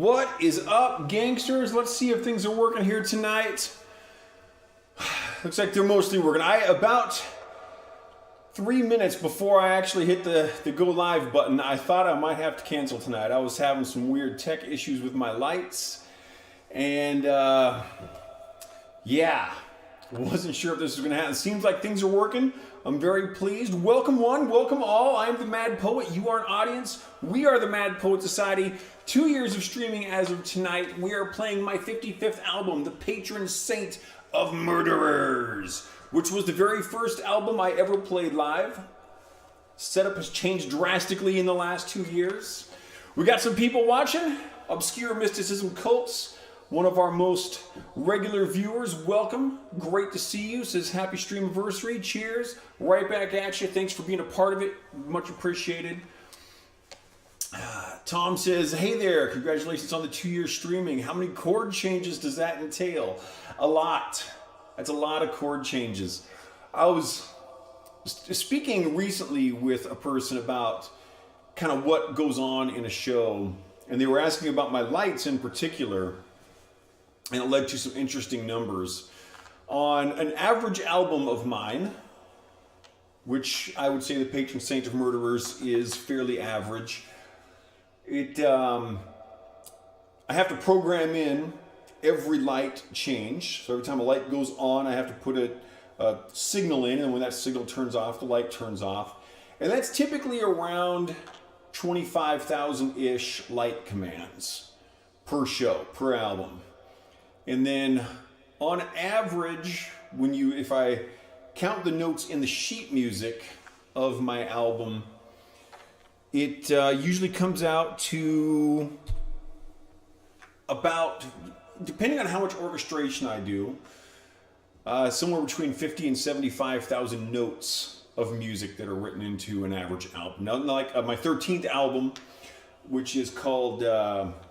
What is up, gangsters? Let's see if things are working here tonight. Looks like they're mostly working. About 3 minutes before I actually hit the go live button, I thought I might have to cancel tonight. I was having some weird tech issues with my lights. And yeah, wasn't sure if this was going to happen. Seems like things are working. I'm very pleased. Welcome one, welcome all. I'm the Mad Poet. You are an audience. We are the Mad Poet Society. 2 years of streaming as of tonight. We are playing my 55th album, The Patron Saint of Murderers, which was the very first album I ever played live. Setup has changed drastically in the last 2 years. We got some people watching. Obscure Mysticism Cults, one of our most regular viewers. Welcome. Great to see you. Says happy streamiversary. Cheers. Right back at you. Thanks for being a part of it. Much appreciated. Tom says, hey there, congratulations on the 2 year streaming. How many chord changes does that entail? A lot. That's a lot of chord changes. I was speaking recently with a person about kind of what goes on in a show, and they were asking about my lights in particular, and it led to some interesting numbers. On an average album of mine, which I would say The Patron Saint of Murderers is fairly average, I have to program in every light change. So every time a light goes on, I have to put a signal in, and when that signal turns off, the light turns off. And that's typically around 25,000-ish light commands per show, per album. And then on average, if I count the notes in the sheet music of my album, it usually comes out to about, depending on how much orchestration I do, somewhere between 50 and 75,000 notes of music that are written into an average album. Now, like my 13th album, which is called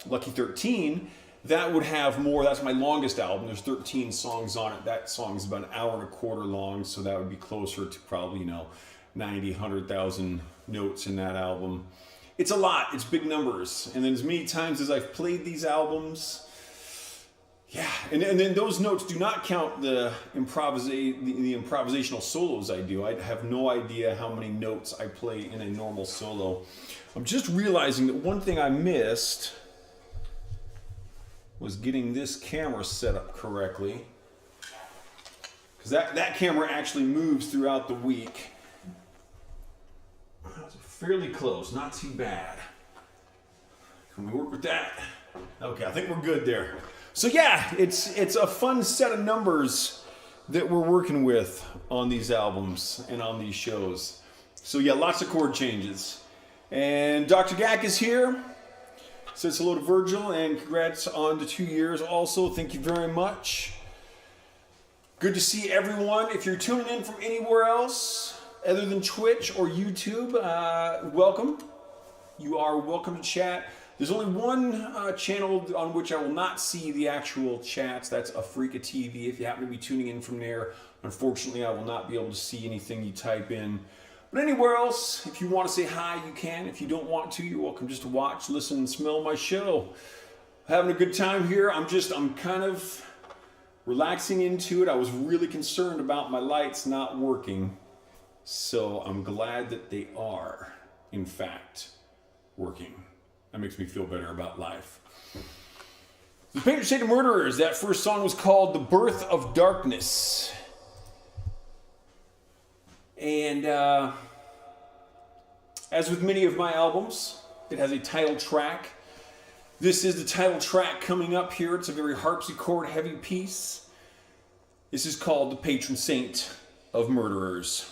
Lucky 13, that would have more. That's my longest album. There's 13 songs on it. That song is about an hour and a quarter long, so that would be closer to probably, 90, 100,000 notes in that album. It's a lot. It's big numbers. And then as many times as I've played these albums, yeah. And then those notes do not count the improvisational solos I do. I have no idea how many notes I play in a normal solo. I'm just realizing that one thing I missed was getting this camera set up correctly. Because that camera actually moves throughout the week. Fairly close, not too bad. Can we work with that? Okay, I think we're good there. So yeah, it's a fun set of numbers that we're working with on these albums and on these shows. So yeah, lots of chord changes. And Dr. Gak is here. Says hello to Virgil and congrats on the 2 years also. Thank you very much. Good to see everyone. If you're tuning in from anywhere else other than Twitch or YouTube, welcome. You are welcome to chat. There's only one channel on which I will not see the actual chats. That's Africa TV. If you happen to be tuning in from there, unfortunately, I will not be able to see anything you type in. But anywhere else, if you want to say hi, you can. If you don't want to, you're welcome just to watch, listen, and smell my show. Having a good time here. I'm kind of relaxing into it. I was really concerned about my lights not working. So I'm glad that they are, in fact, working. That makes me feel better about life. The Patron Saint of Murderers, that first song was called The Birth of Darkness. And as with many of my albums, it has a title track. This is the title track coming up here. It's a very harpsichord heavy piece. This is called The Patron Saint of Murderers.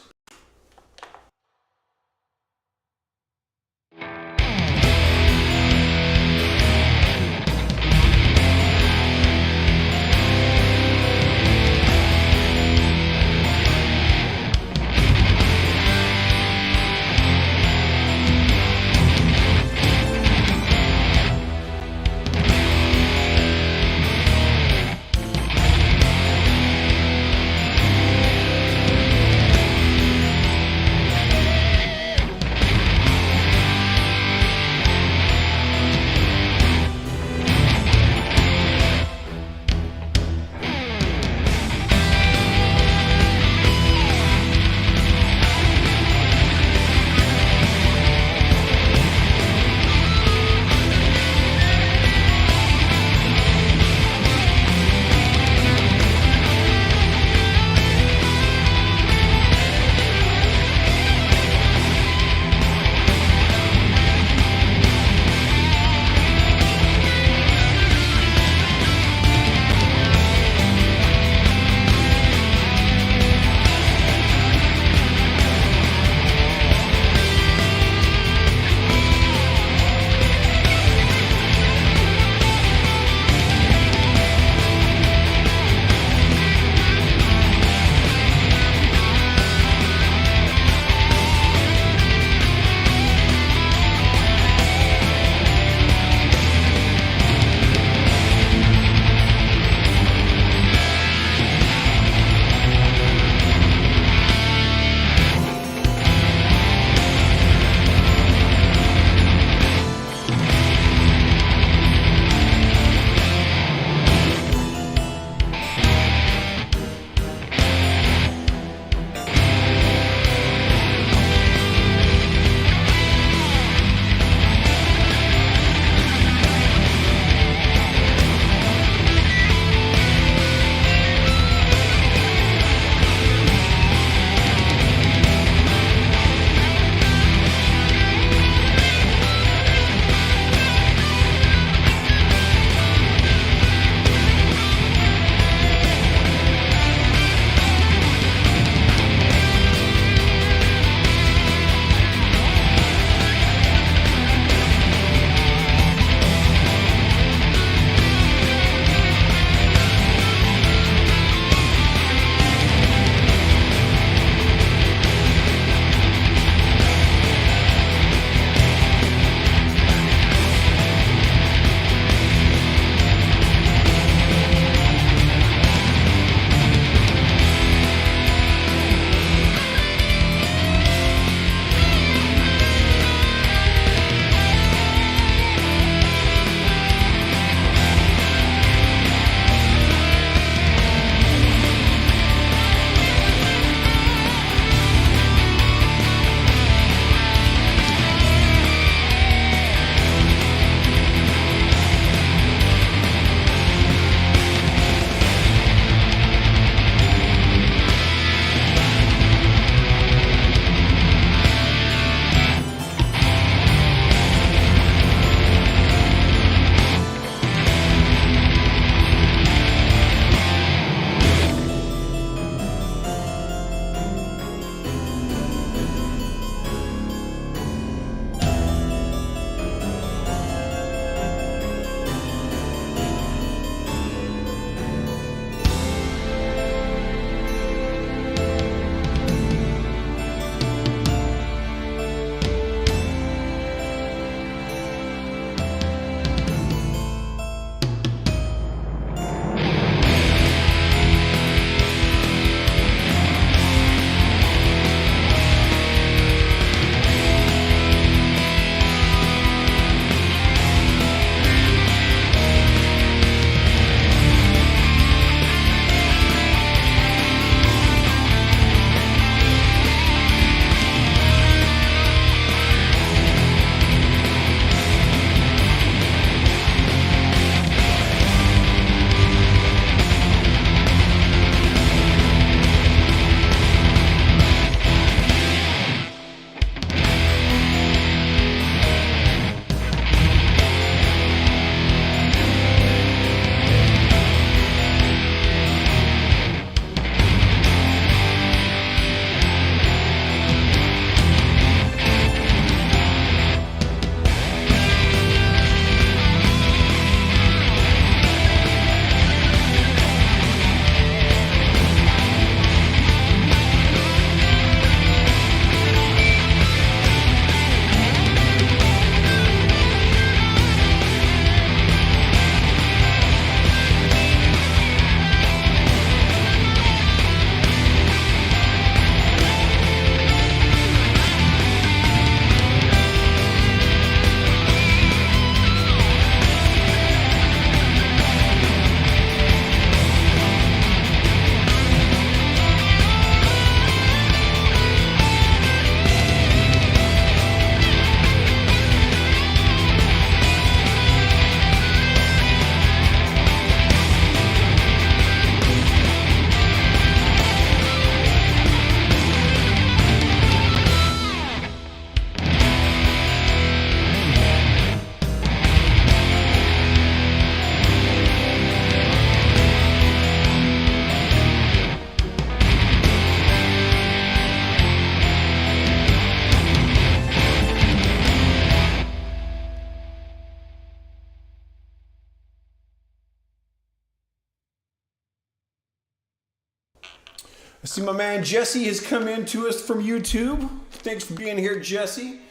I see my man Jesse has come in to us from YouTube. Thanks for being here, Jesse.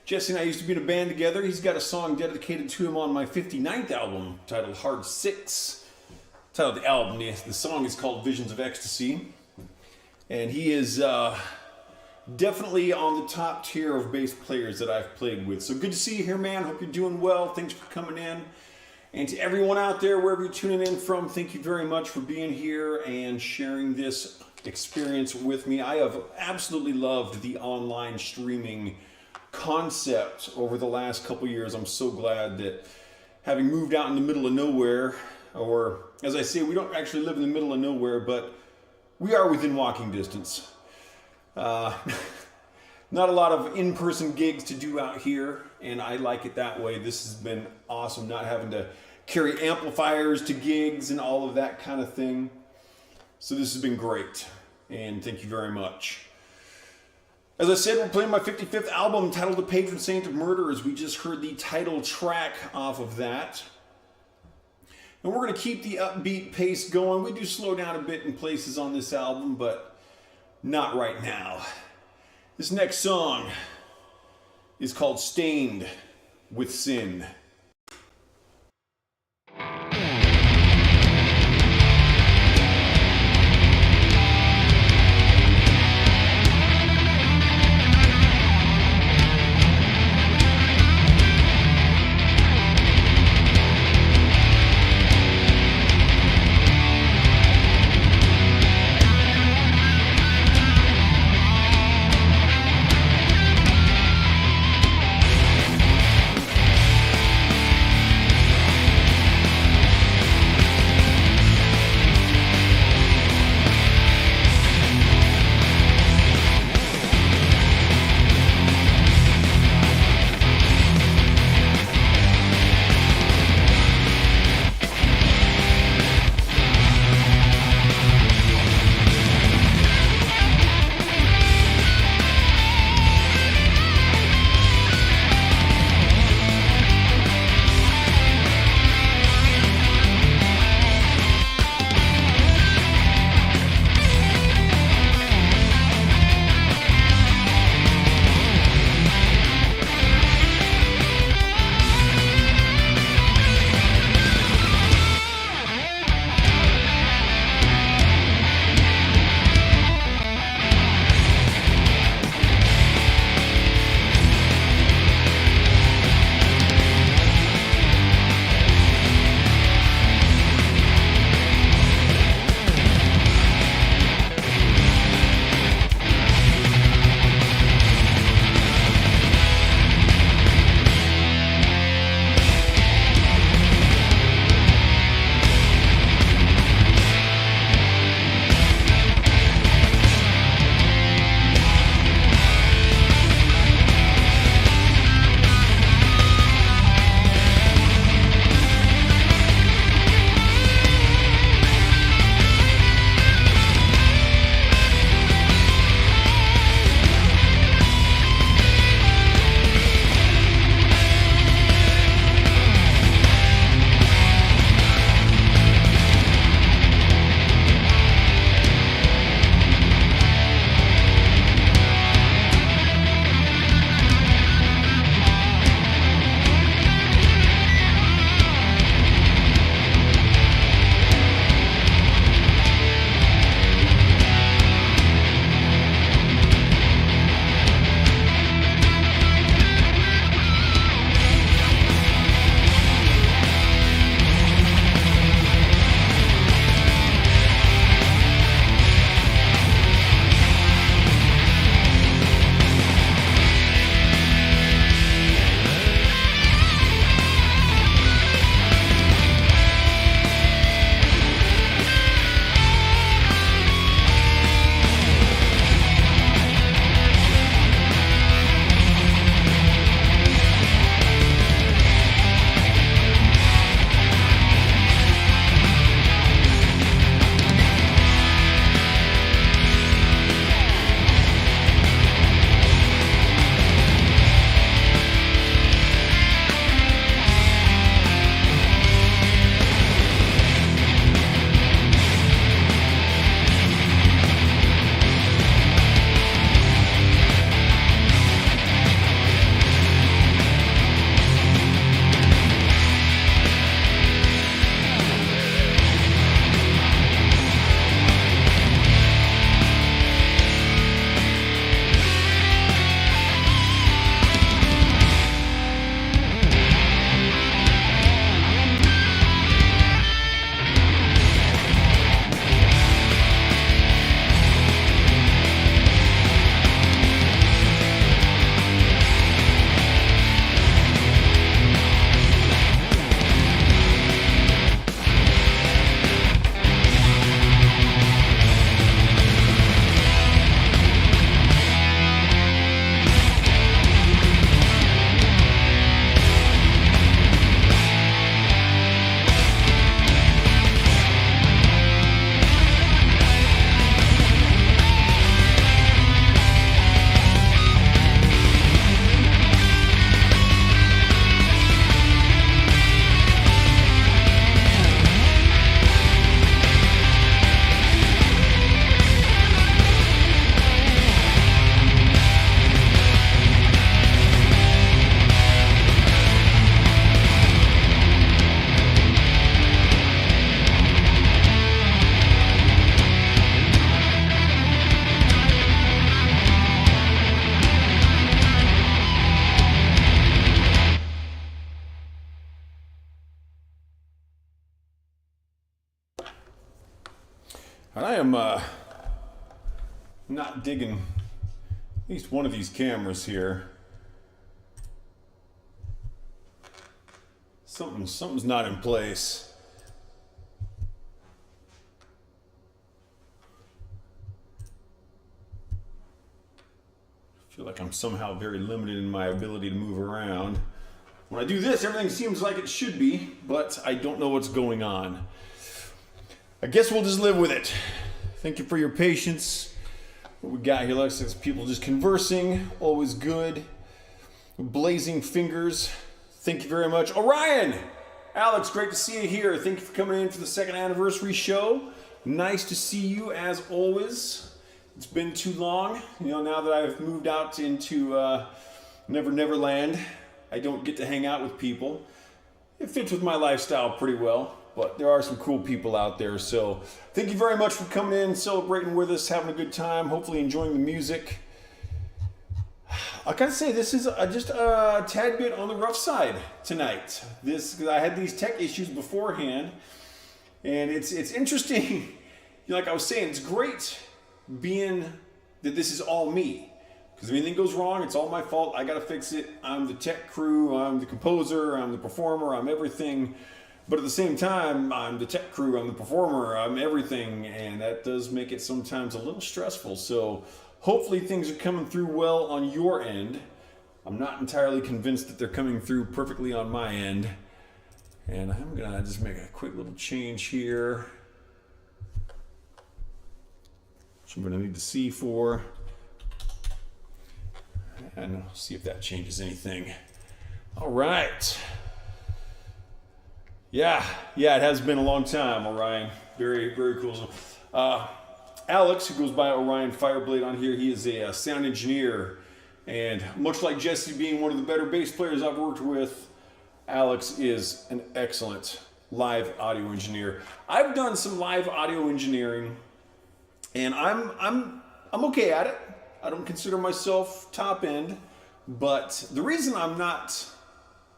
Jesse and I used to be in a band together. He's got a song dedicated to him on my 59th album titled Hard 6. Title of the album, the song is called Visions of Ecstasy. And he is definitely on the top tier of bass players that I've played with. So good to see you here, man. Hope you're doing well. Thanks for coming in. And to everyone out there, wherever you're tuning in from, thank you very much for being here and sharing this experience with me. I have absolutely loved the online streaming concept over the last couple years. I'm so glad that having moved out in the middle of nowhere, or as I say, we don't actually live in the middle of nowhere, but we are within walking distance. Not a lot of in-person gigs to do out here, and I like it that way. This has been awesome, not having to carry amplifiers to gigs and all of that kind of thing. So this has been great, and thank you very much. As I said, we're playing my 55th album titled The Patron Saint of Murderers. We just heard the title track off of that. And we're going to keep the upbeat pace going. We do slow down a bit in places on this album, but not right now. This next song is called Stained with Sin. And I am not digging at least one of these cameras here. Something's not in place. I feel like I'm somehow very limited in my ability to move around. When I do this, everything seems like it should be, but I don't know what's going on. I guess we'll just live with it. Thank you for your patience. What we got here, looks like people just conversing, always good. Blazing fingers. Thank you very much. Orion! Alex, great to see you here. Thank you for coming in for the second anniversary show. Nice to see you as always. It's been too long. You know, now that I've moved out into Never Land, I don't get to hang out with people. It fits with my lifestyle pretty well, but there are some cool people out there. So thank you very much for coming in, celebrating with us, having a good time, hopefully enjoying the music. I gotta say, this is just a tad bit on the rough side tonight. I had these tech issues beforehand, and it's interesting. Like I was saying, it's great being that this is all me. Because if anything goes wrong, it's all my fault. I gotta fix it. I'm the tech crew, I'm the composer, I'm the performer, I'm everything. But at the same time, I'm the tech crew, I'm the performer, I'm everything. And that does make it sometimes a little stressful. So hopefully things are coming through well on your end. I'm not entirely convinced that they're coming through perfectly on my end. And I'm gonna just make a quick little change here. I'm going to need the C for, and I'll see if that changes anything. All right. Yeah, it has been a long time, Orion. Very, very cool. Alex, who goes by Orion Fireblade on here, he is a sound engineer, and much like Jesse being one of the better bass players I've worked with, Alex is an excellent live audio engineer. I've done some live audio engineering, and I'm okay at it. I don't consider myself top end, but the reason I'm not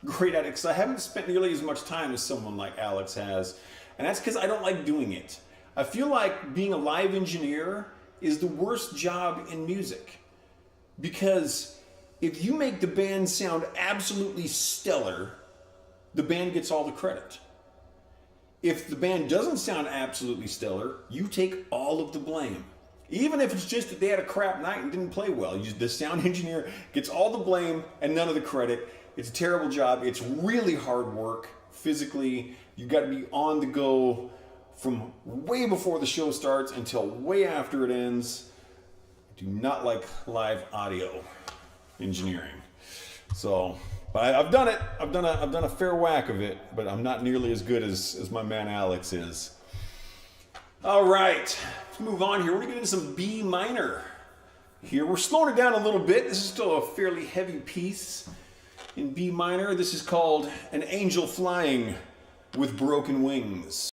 great at it, because I haven't spent nearly as much time as someone like Alex has, and that's because I don't like doing it. I feel like being a live engineer is the worst job in music, because if you make the band sound absolutely stellar, the band gets all the credit. If the band doesn't sound absolutely stellar, you take all of the blame. Even if it's just that they had a crap night and didn't play well, the sound engineer gets all the blame and none of the credit. It's a terrible job. It's really hard work physically. You got to be on the go from way before the show starts until way after it ends. I do not like live audio engineering. So, but I've done it. I've done a fair whack of it, but I'm not nearly as good as my man Alex is. All right, let's move on here. We're gonna get into some B minor here. We're slowing it down a little bit. This is still a fairly heavy piece in B minor. This is called An Angel Flying with Broken Wings.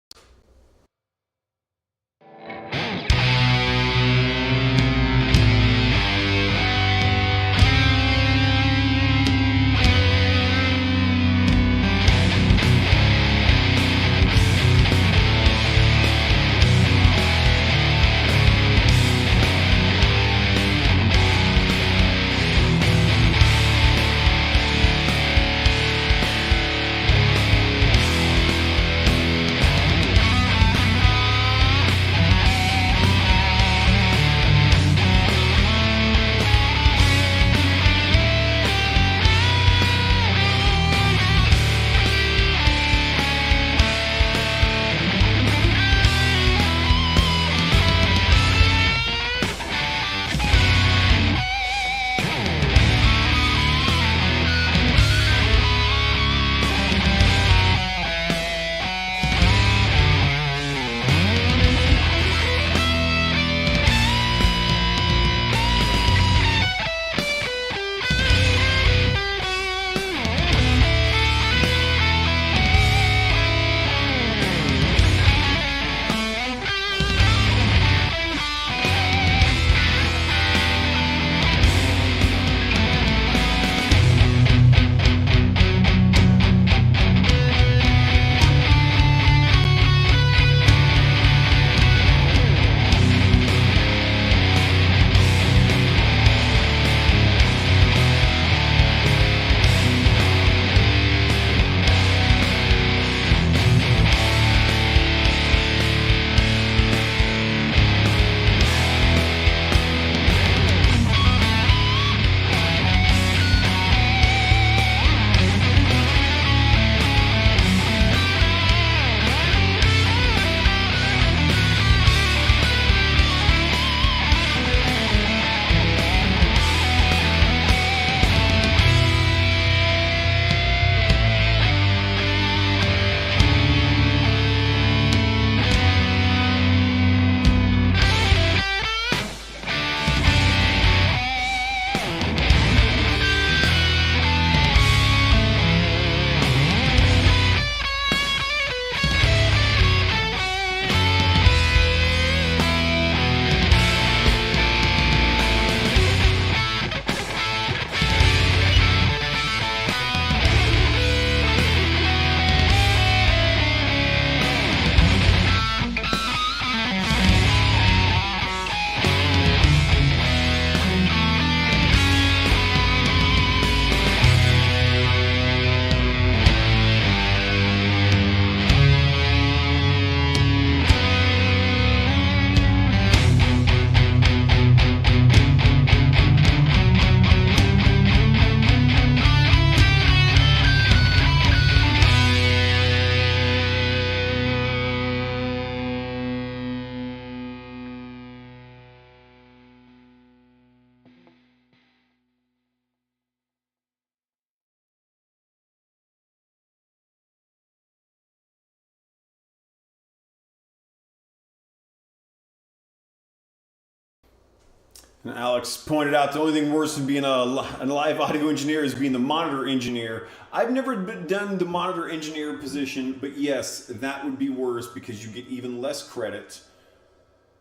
And Alex pointed out the only thing worse than being a live audio engineer is being the monitor engineer. I've never done the monitor engineer position, but yes, that would be worse because you get even less credit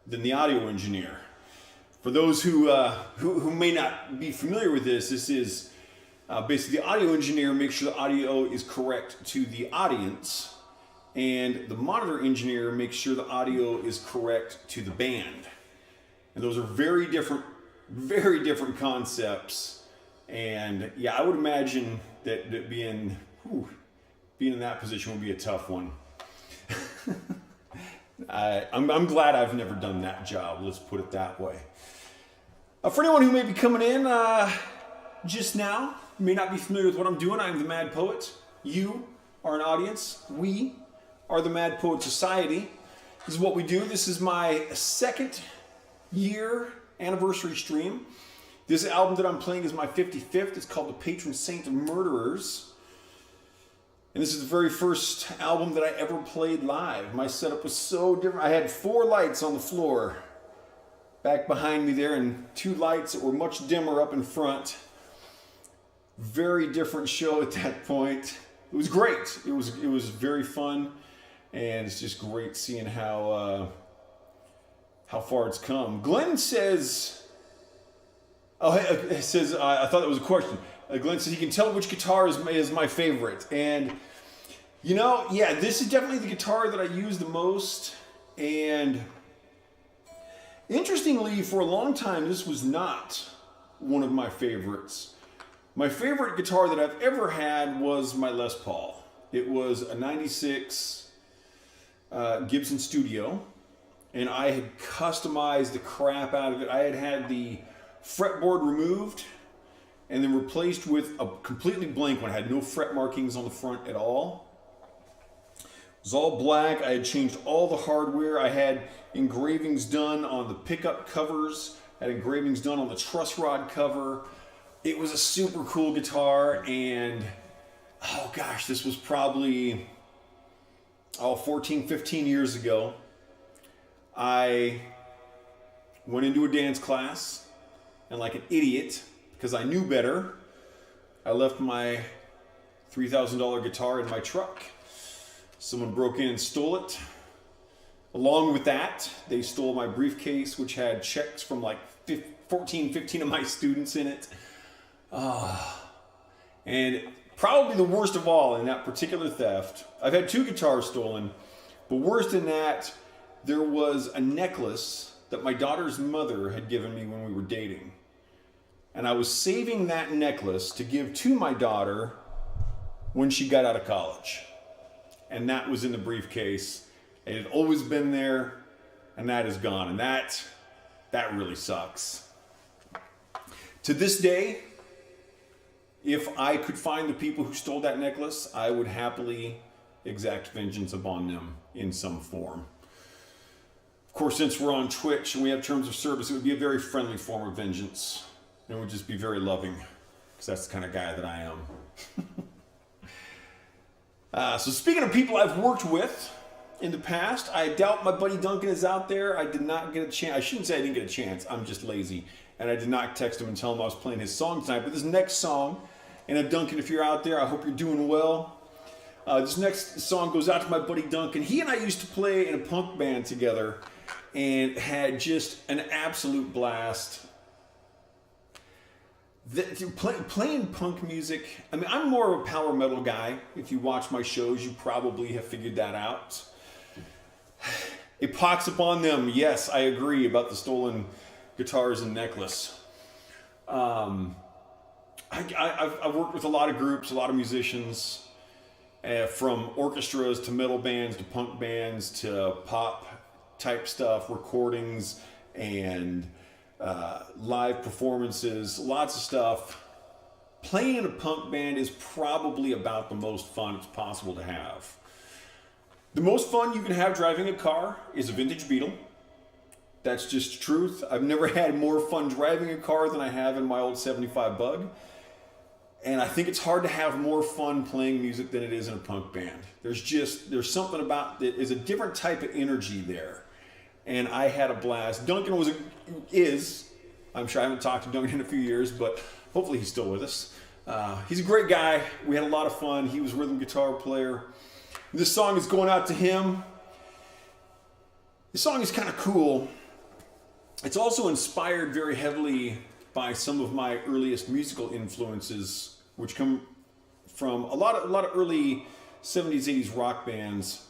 than the audio engineer. For those who may not be familiar with this is basically the audio engineer makes sure the audio is correct to the audience, and the monitor engineer makes sure the audio is correct to the band. And those are very different concepts. And yeah, I would imagine that being in that position would be a tough one. I'm glad I've never done that job. Let's put it that way. For anyone who may be coming in just now, may not be familiar with what I'm doing, I'm the Mad Poet. You are an audience. We are the Mad Poet Society. This is what we do. This is my second year anniversary stream. This album that I'm playing is my 55th. It's called The Patron Saint of Murderers. And this is the very first album that I ever played live. My setup was so different. I had 4 lights on the floor back behind me there and 2 lights that were much dimmer up in front. Very different show at that point. It was great. It was very fun, and it's just great seeing how far it's come. Glenn says, I thought that was a question. Glenn says he can tell which guitar is my favorite. And, you know, yeah, this is definitely the guitar that I use the most. And interestingly, for a long time, this was not one of my favorites. My favorite guitar that I've ever had was my Les Paul. It was a 96 Gibson Studio. And I had customized the crap out of it. I had the fretboard removed and then replaced with a completely blank one. It had no fret markings on the front at all. It was all black. I had changed all the hardware. I had engravings done on the pickup covers. I had engravings done on the truss rod cover. It was a super cool guitar, and oh gosh, this was probably 14, 15 years ago. I went into a dance class, and like an idiot, because I knew better, I left my $3,000 guitar in my truck. Someone broke in and stole it. Along with that, they stole my briefcase, which had checks from like 15 of my students in it. And probably the worst of all in that particular theft, I've had 2 guitars stolen, but worse than that, there was a necklace that my daughter's mother had given me when we were dating. And I was saving that necklace to give to my daughter when she got out of college. And that was in the briefcase. It had always been there, and that is gone. And that really sucks. To this day, if I could find the people who stole that necklace, I would happily exact vengeance upon them in some form. Of course, since we're on Twitch and we have terms of service, it would be a very friendly form of vengeance. And it would just be very loving, because that's the kind of guy that I am. So speaking of people I've worked with in the past, I doubt my buddy Duncan is out there. I did not get a chance. I shouldn't say I didn't get a chance. I'm just lazy. And I did not text him and tell him I was playing his song tonight. But this next song, and Duncan, if you're out there, I hope you're doing well. This next song goes out to my buddy Duncan. He and I used to play in a punk band together and had just an absolute blast. Playing punk music, I mean, I'm more of a power metal guy. If you watch my shows, you probably have figured that out. It pox upon them. Yes, I agree about the stolen guitars and necklace. I've worked with a lot of groups, a lot of musicians, from orchestras to metal bands to punk bands to pop type stuff, recordings and live performances, lots of stuff. Playing in a punk band is probably about the most fun it's possible to have. The most fun you can have driving a car is a vintage Beetle. That's just truth. I've never had more fun driving a car than I have in my old 75 Bug. And I think it's hard to have more fun playing music than it is in a punk band. There's something about it. There's a different type of energy there. And I had a blast. Duncan is I'm sure I haven't talked to Duncan in a few years, but hopefully he's still with us. He's a great guy. We had a lot of fun. He was a rhythm guitar player. This song is going out to him. This song is kind of cool. It's also inspired very heavily by some of my earliest musical influences, which come from a lot of early 70s, 80s rock bands.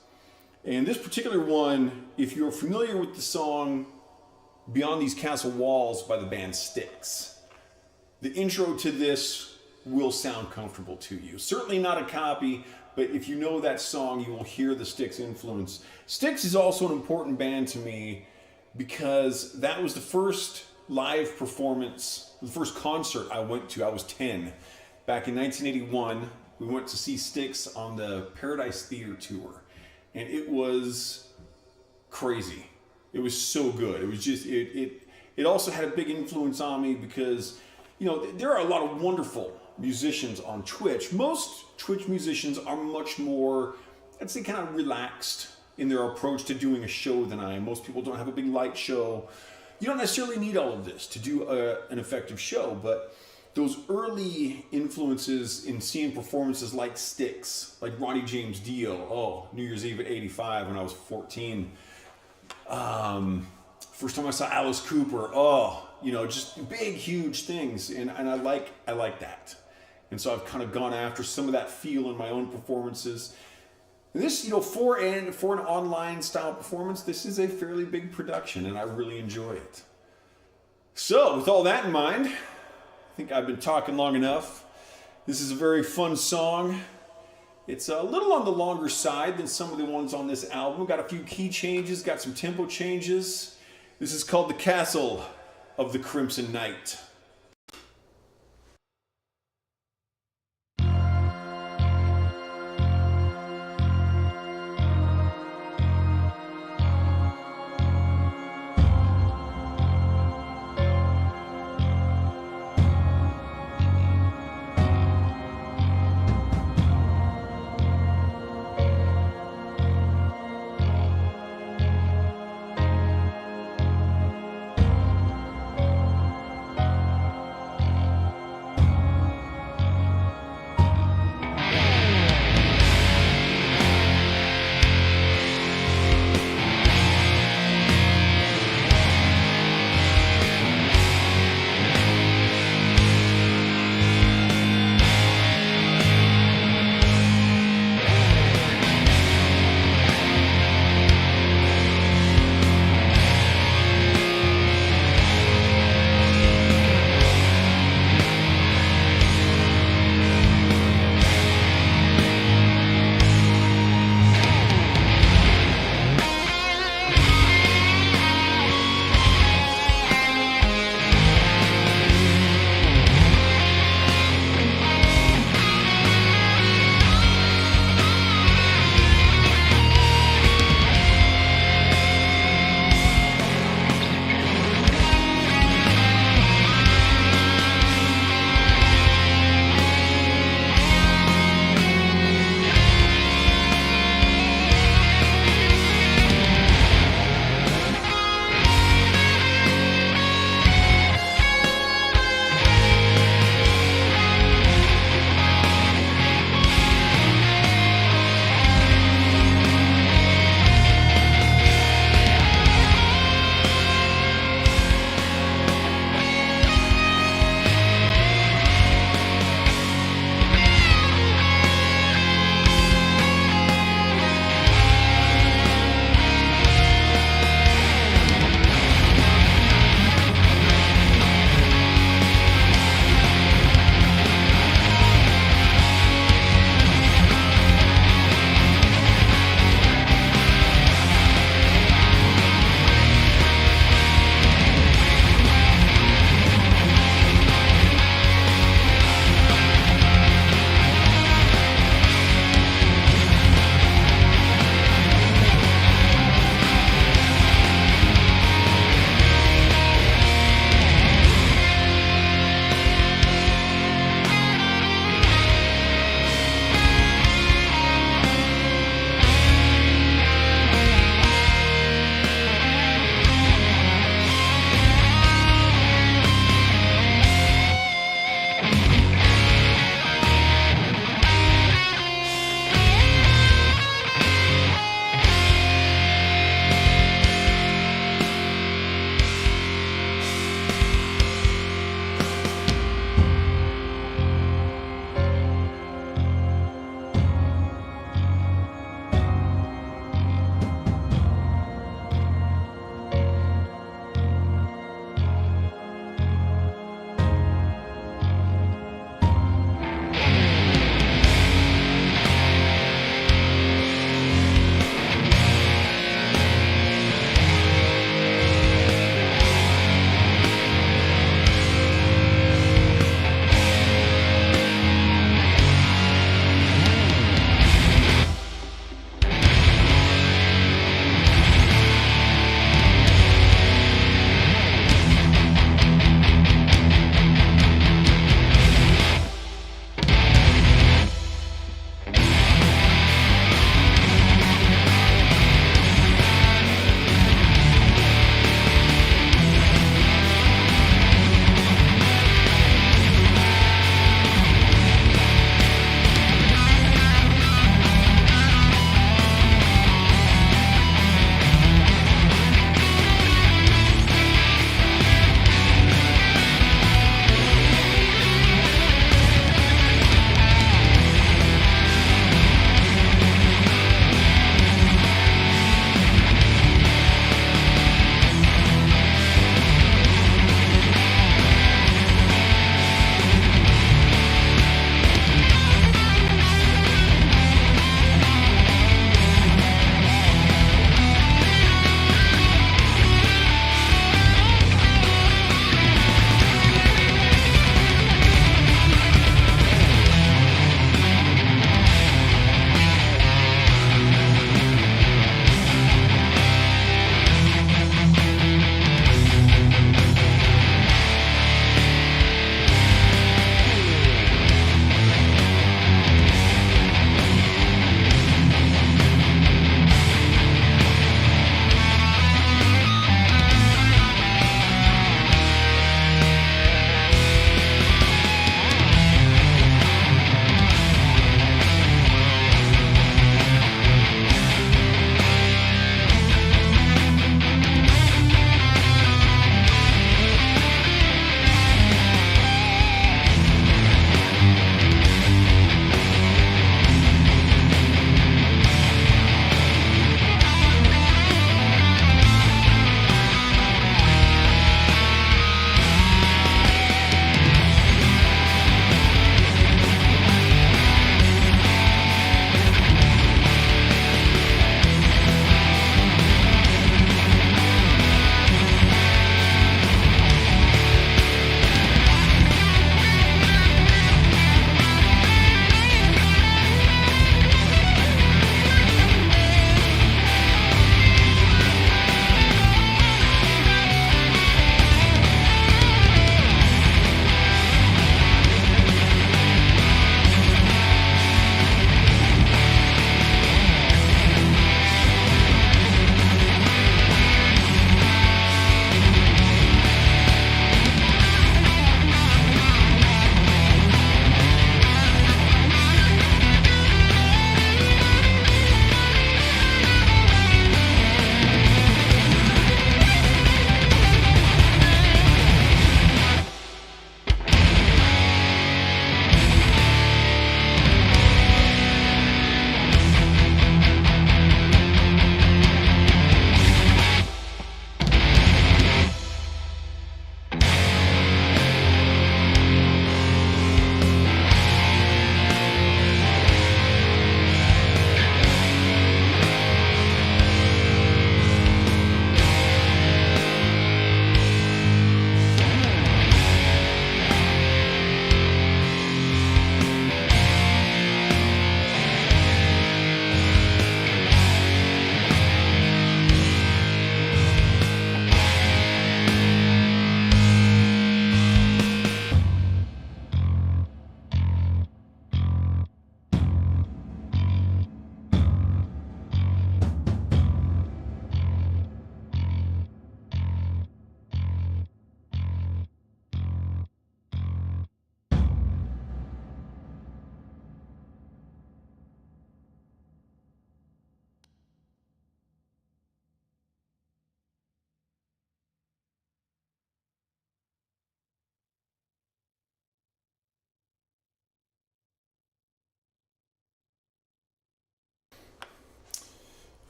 And this particular one, if you're familiar with the song Beyond These Castle Walls by the band Styx, the intro to this will sound comfortable to you. Certainly not a copy, but if you know that song, you will hear the Styx influence. Styx is also an important band to me because that was the first live performance, the first concert I went to. I was 10. Back in 1981, we went to see Styx on the Paradise Theater tour. And it was crazy. It was so good. It was just, it also had a big influence on me because, you know, there are a lot of wonderful musicians on Twitch. Most Twitch musicians are much more, I'd say, kind of relaxed in their approach to doing a show than I am. Most people don't have a big light show. You don't necessarily need all of this to do an effective show, but those early influences in seeing performances like Styx, like Ronnie James Dio, New Year's Eve at 85 when I was 14. First time I saw Alice Cooper, just big, huge things. And I like that. And so I've kind of gone after some of that feel in my own performances. And this, for an online style performance, this is a fairly big production and I really enjoy it. So with all that in mind, I think I've been talking long enough. This is a very fun song. It's a little on the longer side than some of the ones on this album. Got a few key changes, got some tempo changes. This is called The Castle of the Crimson Knight.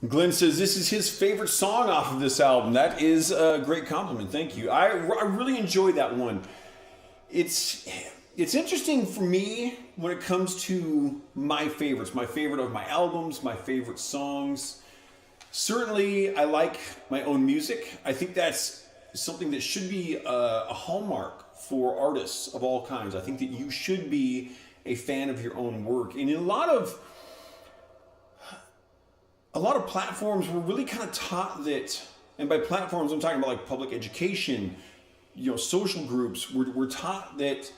Glenn says this is his favorite song off of this album. That is a great compliment. Thank you. I really enjoyed that one. It's interesting for me when it comes to my favorites. My favorite of my albums, my favorite songs. Certainly, I like my own music. I think that's something that should be a hallmark for artists of all kinds. I think that you should be a fan of your own work. And in a lot of platforms, we're really kind of taught that, and by platforms, I'm talking about like public education, social groups, we're taught that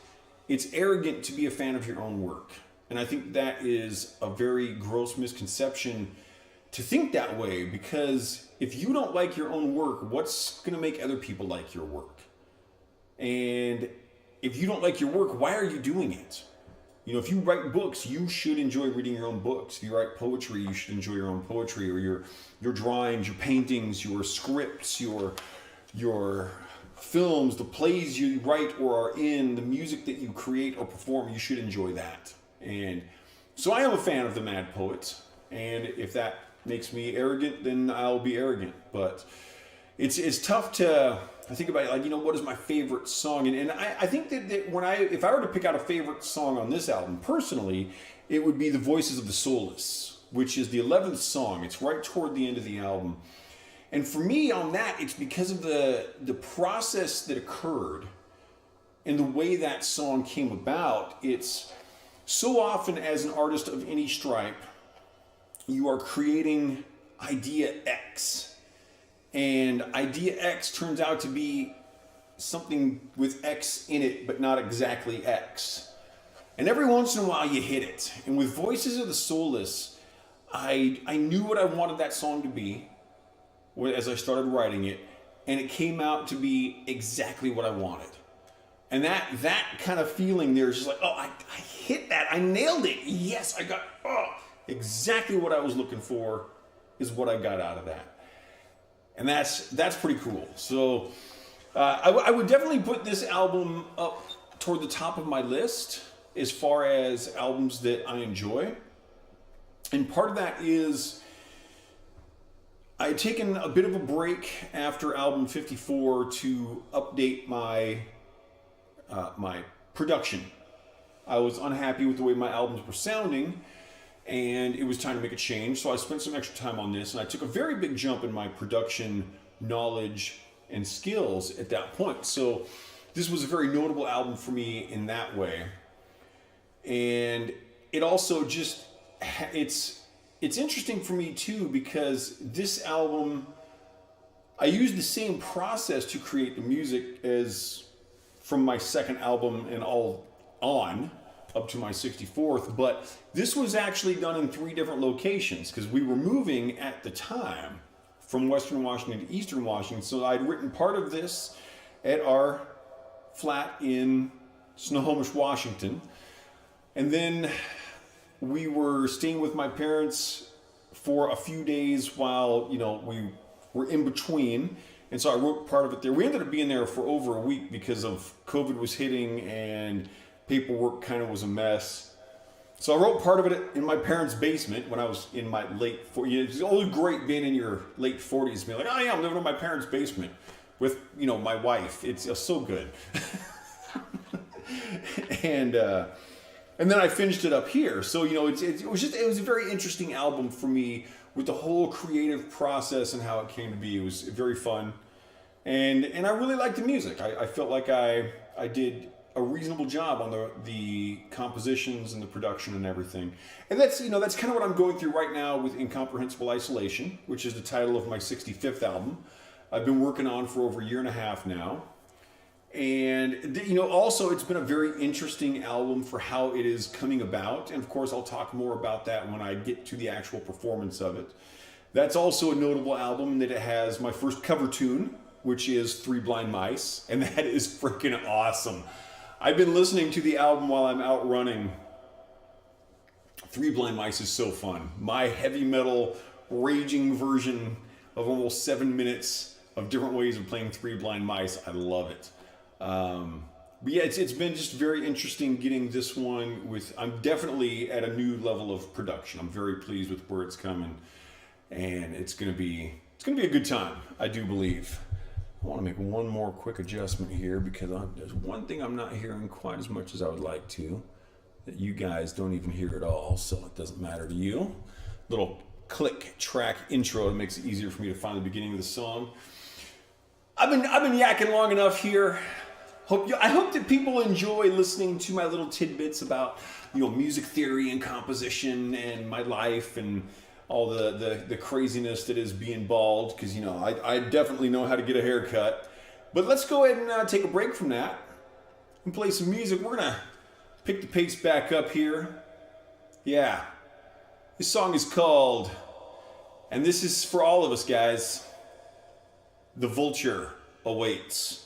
it's arrogant to be a fan of your own work. And I think that is a very gross misconception to think that way, because if you don't like your own work, what's going to make other people like your work? And if you don't like your work, why are you doing it? If you write books, you should enjoy reading your own books. If you write poetry, you should enjoy your own poetry, or your drawings, your paintings, your scripts, your films, the plays you write or are in, the music that you create or perform, you should enjoy that. And so I am a fan of the Mad Poet, and if that makes me arrogant, then I'll be arrogant. But it's tough to think about, what is my favorite song? And I think that if I were to pick out a favorite song on this album, personally, it would be The Voices of the Soulless, which is the 11th song. It's right toward the end of the album. And for me on that, it's because of the process that occurred and the way that song came about. It's so often, as an artist of any stripe, you are creating idea X. And idea X turns out to be something with X in it, but not exactly X. And every once in a while you hit it. And with Voices of the Soulless, I knew what I wanted that song to be as I started writing it. And it came out to be exactly what I wanted. And that kind of feeling there is just like, oh, I hit that. I nailed it. Yes, I got exactly what I was looking for is what I got out of that. And that's pretty cool. So I would definitely put this album up toward the top of my list as far as albums that I enjoy. And part of that is I had taken a bit of a break after album 54 to update my my production. I was unhappy with the way my albums were sounding, and it was time to make a change. So I spent some extra time on this, and I took a very big jump in my production knowledge and skills at that point. So this was a very notable album for me in that way. And it also just, it's interesting for me too, because this album, I used the same process to create the music as from my second album and all on up to my 64th, but this was actually done in 3 different locations because we were moving at the time from Western Washington to Eastern Washington. So I'd written part of this at our flat in Snohomish, Washington. And then we were staying with my parents for a few days while, we were in between. And so I wrote part of it there. We ended up being there for over a week because of COVID was hitting and paperwork kind of was a mess. So I wrote part of it in my parents' basement when I was in my late 40s. It's always great being in your late 40s, being like, oh yeah, I'm living in my parents' basement with, my wife. It's so good. And then I finished it up here. So, it was a very interesting album for me with the whole creative process and how it came to be. It was very fun. And I really liked the music. I felt like I did a reasonable job on the compositions and the production and everything. And that's kind of what I'm going through right now with Incomprehensible Isolation, which is the title of my 65th album. I've been working on for over a year and a half now. And, also it's been a very interesting album for how it is coming about. And of course, I'll talk more about that when I get to the actual performance of it. That's also a notable album that it has my first cover tune, which is 3 Blind Mice. And that is freaking awesome. I've been listening to the album while I'm out running. 3 Blind Mice is so fun. My heavy metal raging version of almost 7 minutes of different ways of playing 3 Blind Mice. I love it. But yeah, it's been just very interesting getting this one I'm definitely at a new level of production. I'm very pleased with where it's coming. and it's gonna be a good time. I do believe. I want to make one more quick adjustment here because there's one thing I'm not hearing quite as much as I would like to, that you guys don't even hear at all, so it doesn't matter to you. Little click track intro, it makes it easier for me to find the beginning of the song. I've been yakking long enough here. I hope that people enjoy listening to my little tidbits about, music theory and composition and my life and all the craziness that is being bald, because I definitely know how to get a haircut. But let's go ahead and take a break from that and play some music. We're gonna pick the pace back up here. Yeah, this song is called, and this is for all of us guys, The Vulture Awaits.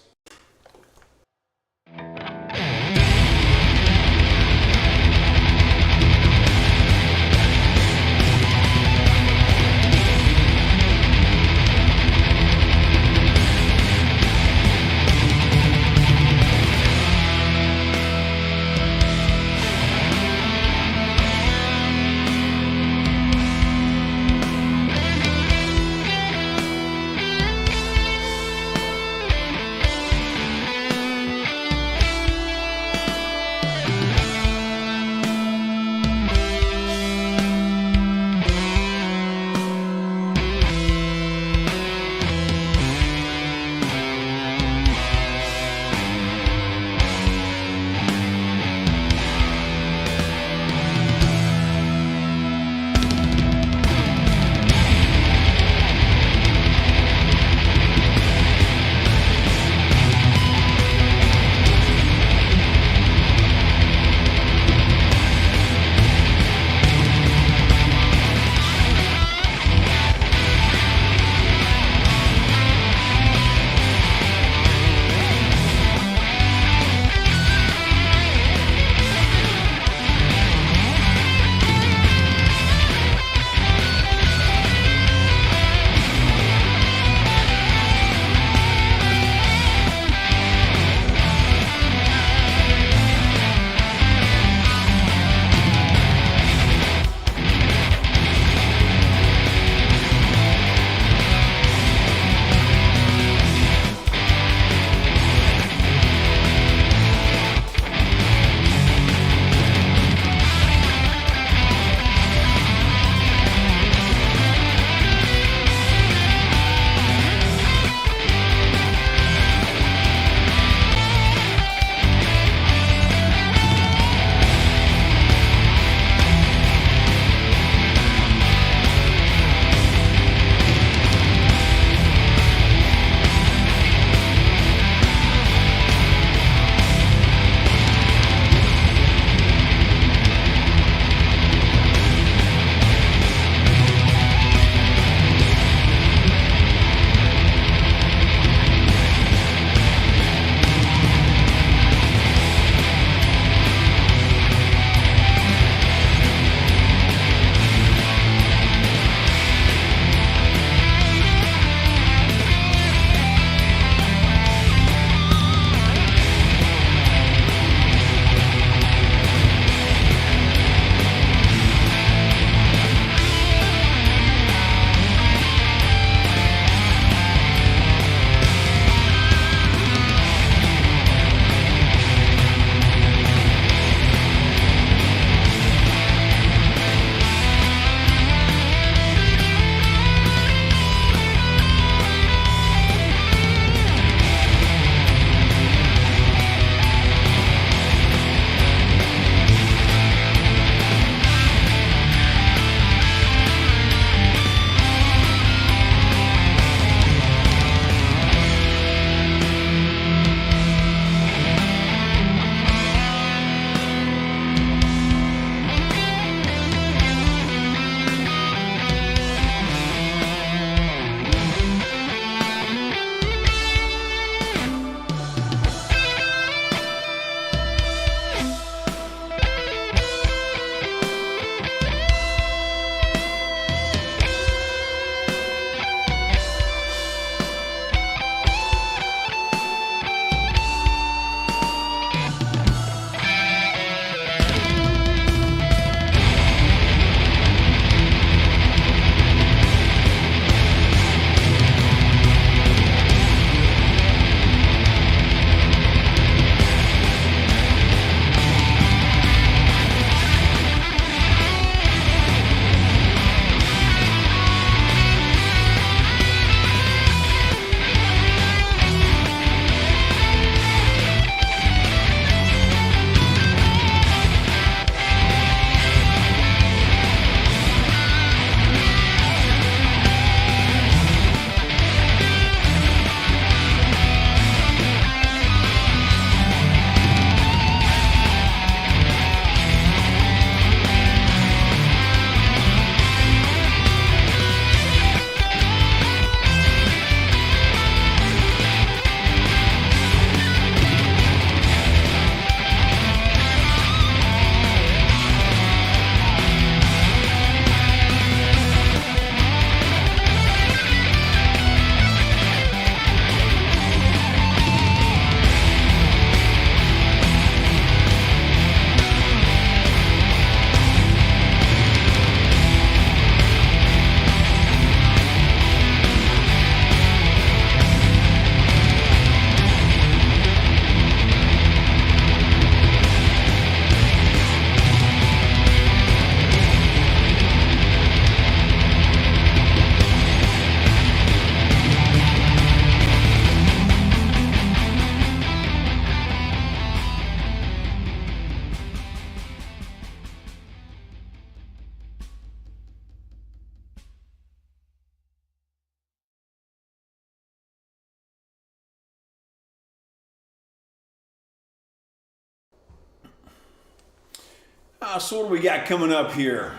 So what do we got coming up here?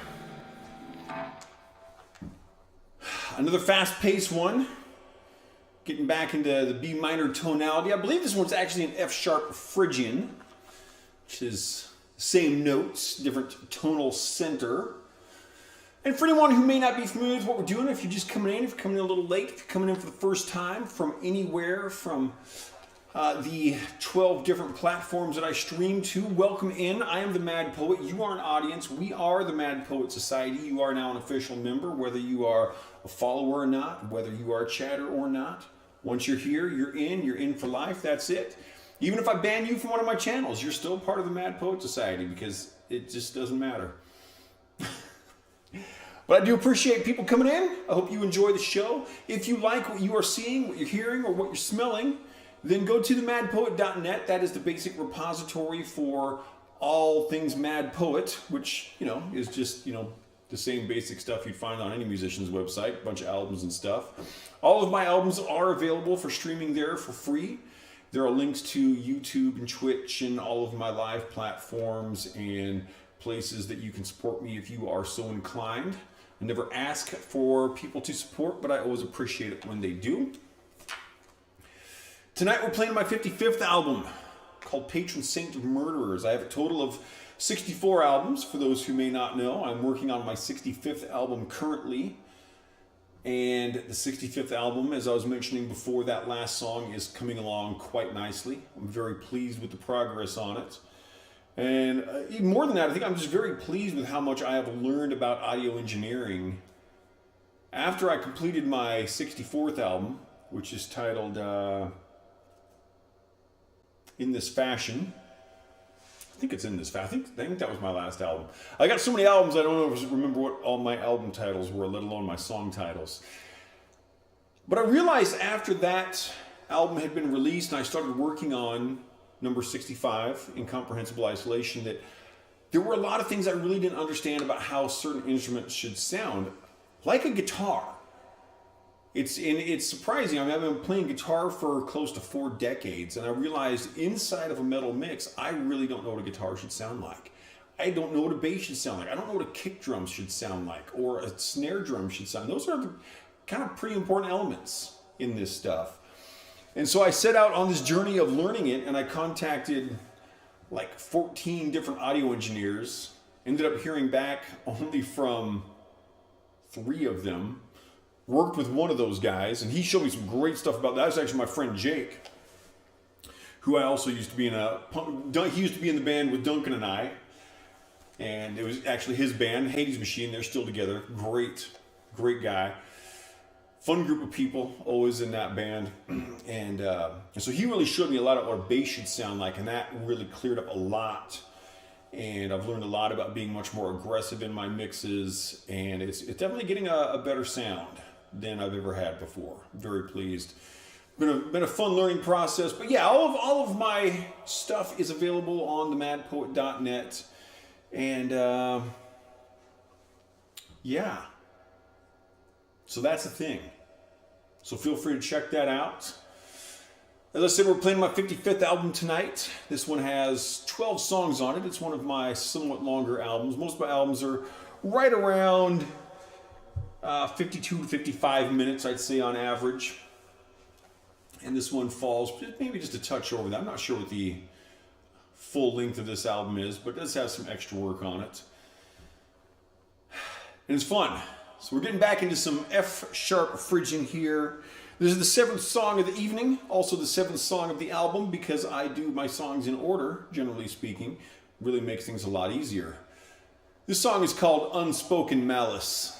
Another fast-paced one. Getting back into the B minor tonality. I believe this one's actually an F sharp Phrygian, which is the same notes, different tonal center. And for anyone who may not be familiar with what we're doing, if you're just coming in, if you're coming in a little late, if you're coming in for the first time from anywhere from the 12 different platforms that I stream to, welcome in. I am the Mad Poet. You are an audience. We are the Mad Poet Society. You are now an official member, whether you are a follower or not, whether you are a chatter or not. Once you're here, you're in for life. That's it. Even if I ban you from one of my channels, you're still part of the Mad Poet Society because it just doesn't matter. But I do appreciate people coming in. I hope you enjoy the show. If you like what you are seeing, what you're hearing, or what you're smelling, then go to themadpoet.net. That is the basic repository for all things Mad Poet, which, is just, the same basic stuff you'd find on any musician's website, a bunch of albums and stuff. All of my albums are available for streaming there for free. There are links to YouTube and Twitch and all of my live platforms and places that you can support me if you are so inclined. I never ask for people to support, but I always appreciate it when they do. Tonight we're playing my 55th album called Patron Saint of Murderers. I have a total of 64 albums, for those who may not know. I'm working on my 65th album currently. And the 65th album, as I was mentioning before, that last song is coming along quite nicely. I'm very pleased with the progress on it. And even more than that, I think I'm just very pleased with how much I have learned about audio engineering. After I completed my 64th album, which is titled In This Fashion. I think it's In This Fashion. I think that was my last album. I got so many albums I don't remember what all my album titles were, let alone my song titles. But I realized after that album had been released and I started working on number 65, Incomprehensible Isolation, that there were a lot of things I really didn't understand about how certain instruments should sound, like a guitar. It's surprising. I've been playing guitar for close to 4 decades, and I realized inside of a metal mix, I really don't know what a guitar should sound like. I don't know what a bass should sound like. I don't know what a kick drum should sound like, or a snare drum should sound. Those are the kind of pretty important elements in this stuff. And so I set out on this journey of learning it, and I contacted like 14 different audio engineers. Ended up hearing back only from 3 of them. Worked with one of those guys, and he showed me some great stuff about that. That was actually my friend Jake, who I also used to be in he used to be in the band with Duncan and I, and it was actually his band, Hades Machine. They're still together. Great guy. Fun group of people, always in that band. And so he really showed me a lot of what a bass should sound like, and that really cleared up a lot. And I've learned a lot about being much more aggressive in my mixes, and it's definitely getting a better sound than I've ever had before. I'm very pleased. Been a fun learning process, but yeah, all of my stuff is available on themadpoet.net, and yeah, so that's the thing. So feel free to check that out. As I said, we're playing my 55th album tonight. This one has 12 songs on it. It's one of my somewhat longer albums. Most of my albums are right around 52 to 55 minutes, I'd say, on average. And this one falls maybe just a touch over that. I'm not sure what the full length of this album is, but it does have some extra work on it. And it's fun. So we're getting back into some F-sharp Phrygian here. This is the 7th song of the evening, also the 7th song of the album, because I do my songs in order, generally speaking. Really makes things a lot easier. This song is called Unspoken Malice.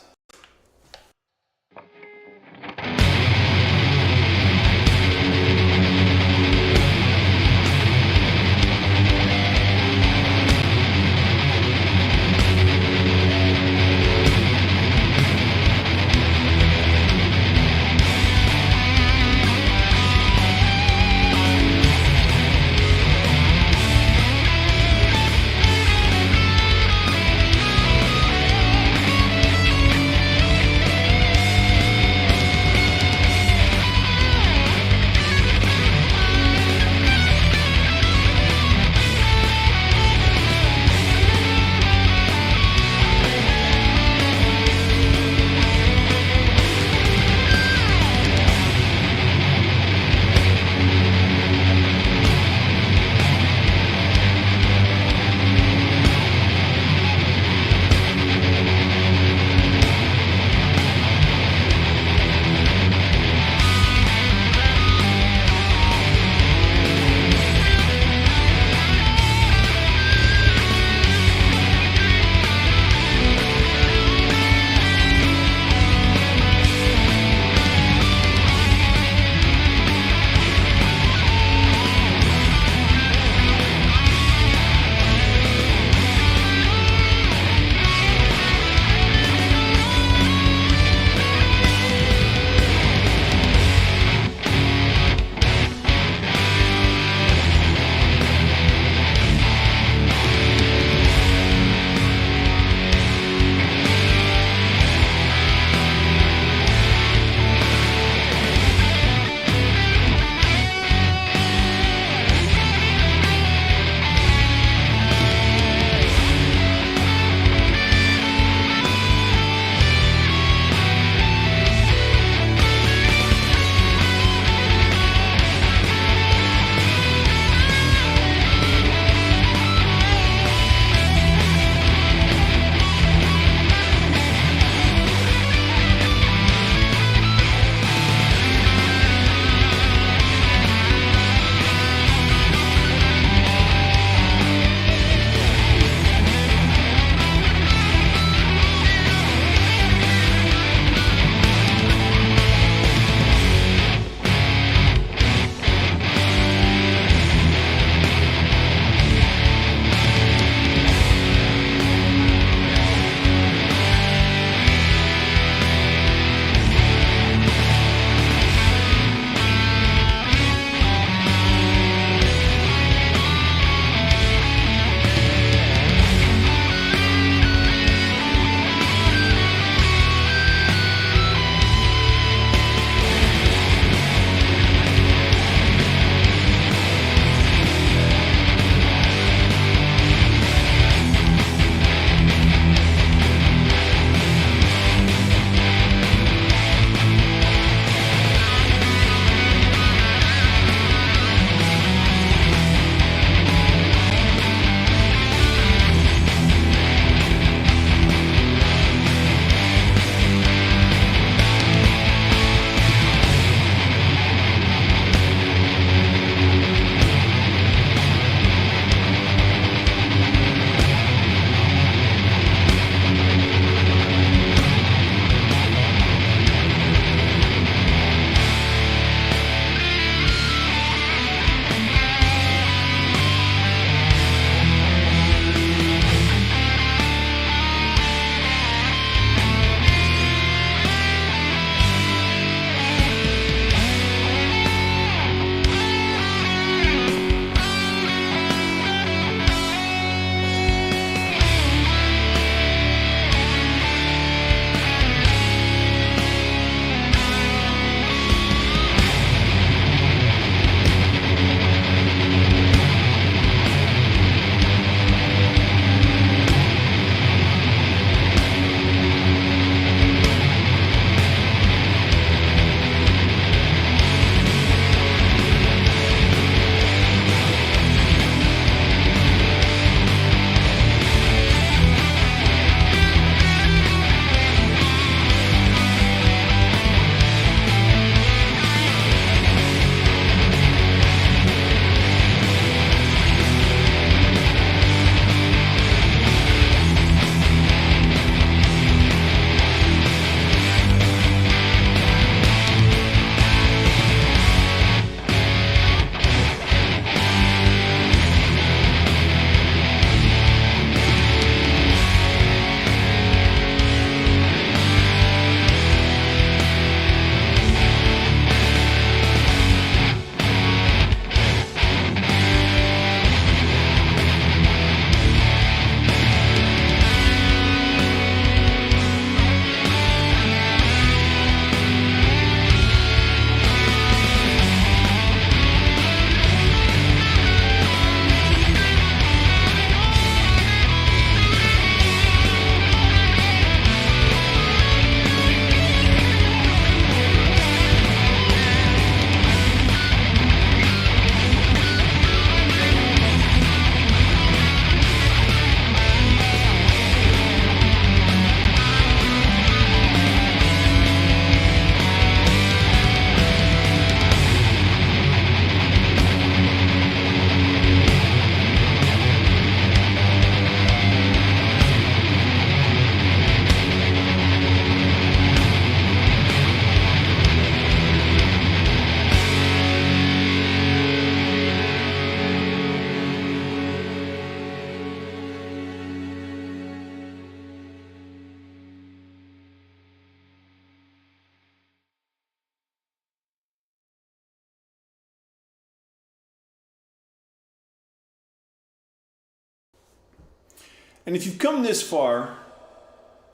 And if you've come this far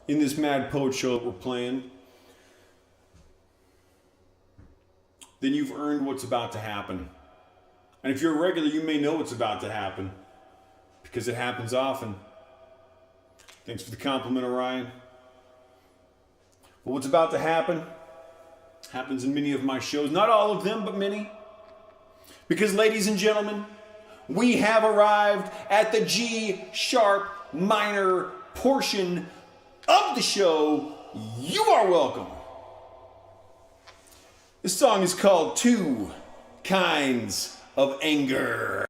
in this Mad Poet show that we're playing, then you've earned what's about to happen. And if you're a regular, you may know what's about to happen because it happens often. Thanks for the compliment, Orion. But what's about to happen happens in many of my shows. Not all of them, but many. Because, ladies and gentlemen, we have arrived at the G sharp minor portion of the show. You are welcome. This song is called Two Kinds of Anger.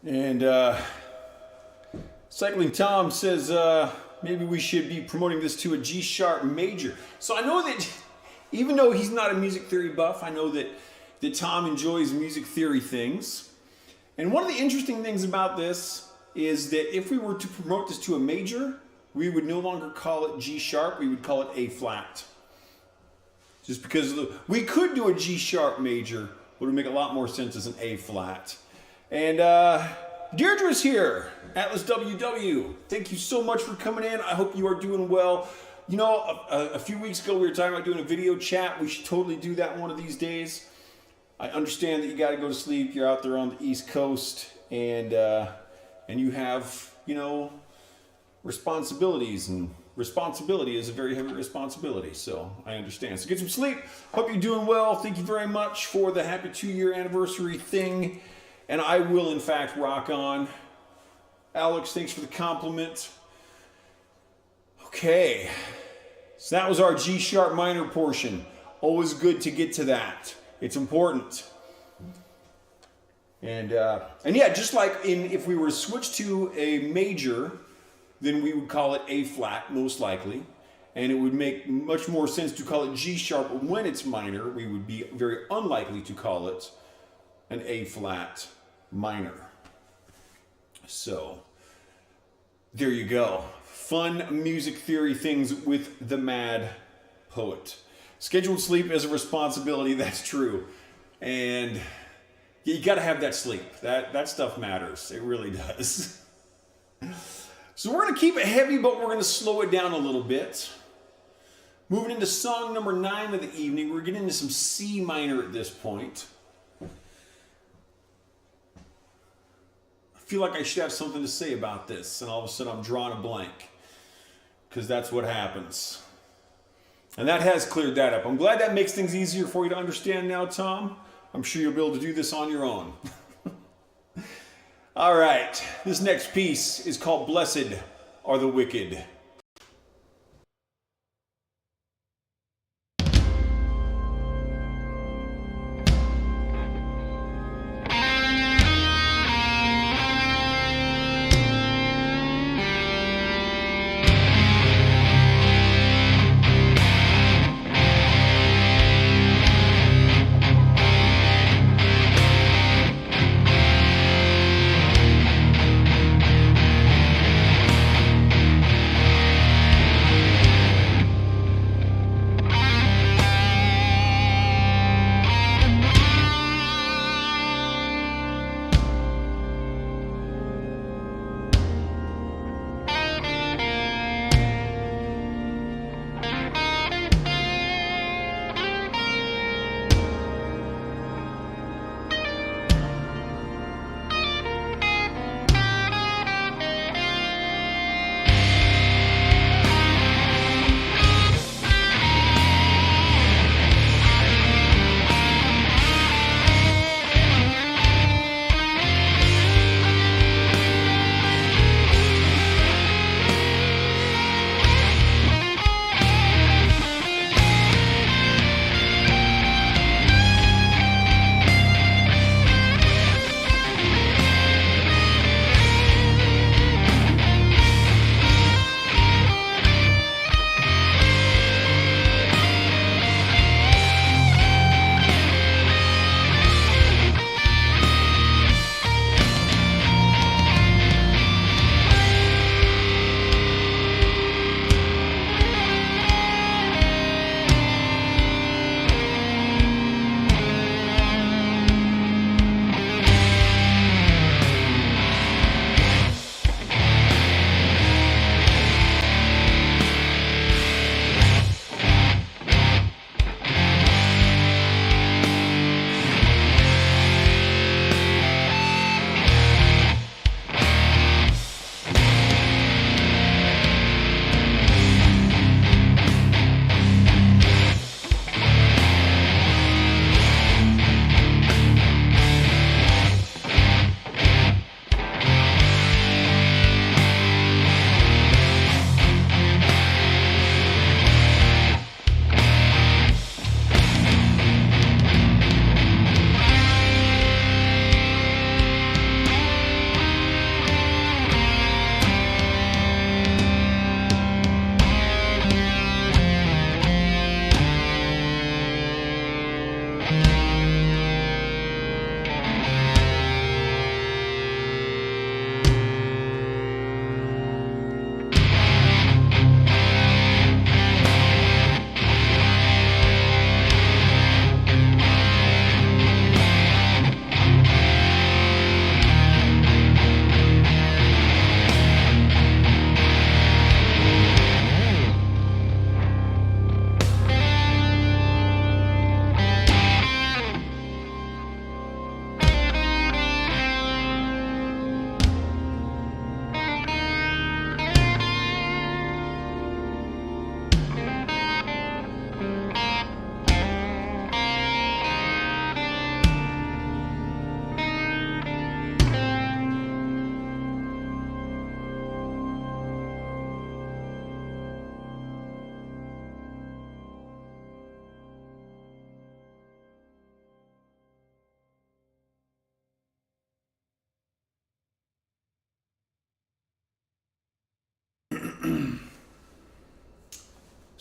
And Cycling Tom says maybe we should be promoting this to a G sharp major. So I know that Even though he's not a music theory buff, I know that Tom enjoys music theory things. And one of the interesting things about this is that if we were to promote this to a major, we would no longer call it G sharp, we would call it A flat. Just because we could do a G sharp major, but it would make a lot more sense as an A flat. And Deirdre's here, Atlas WW. Thank you so much for coming in. I hope you are doing well. You know, a few weeks ago we were talking about doing a video chat. We should totally do that one of these days. I understand that you got to go to sleep. You're out there on the East Coast, and you have, you know, responsibilities, and responsibility is a very heavy responsibility. So I understand. So get some sleep. Hope you're doing well. Thank you very much for the happy 2-year anniversary thing, and I will in fact rock on. Alex, thanks for the compliment. Okay, so that was our G sharp minor portion. Always good to get to that. It's important. And yeah, just like if we were to switch to a major, then we would call it A flat, most likely. And it would make much more sense to call it G sharp when it's minor. We would be very unlikely to call it an A flat minor. So, there you go. Fun music theory things with the Mad Poet. Scheduled sleep is a responsibility, that's true. And you gotta have that sleep. That stuff matters. It really does. So we're gonna keep it heavy, but we're gonna slow it down a little bit. Moving into song number 9 of the evening, we're getting into some C minor at this point. I feel like I should have something to say about this, and all of a sudden I'm drawing a blank. Because that's what happens. And that has cleared that up. I'm glad that makes things easier for you to understand now, Tom. I'm sure you'll be able to do this on your own. All right, this next piece is called Blessed Are the Wicked.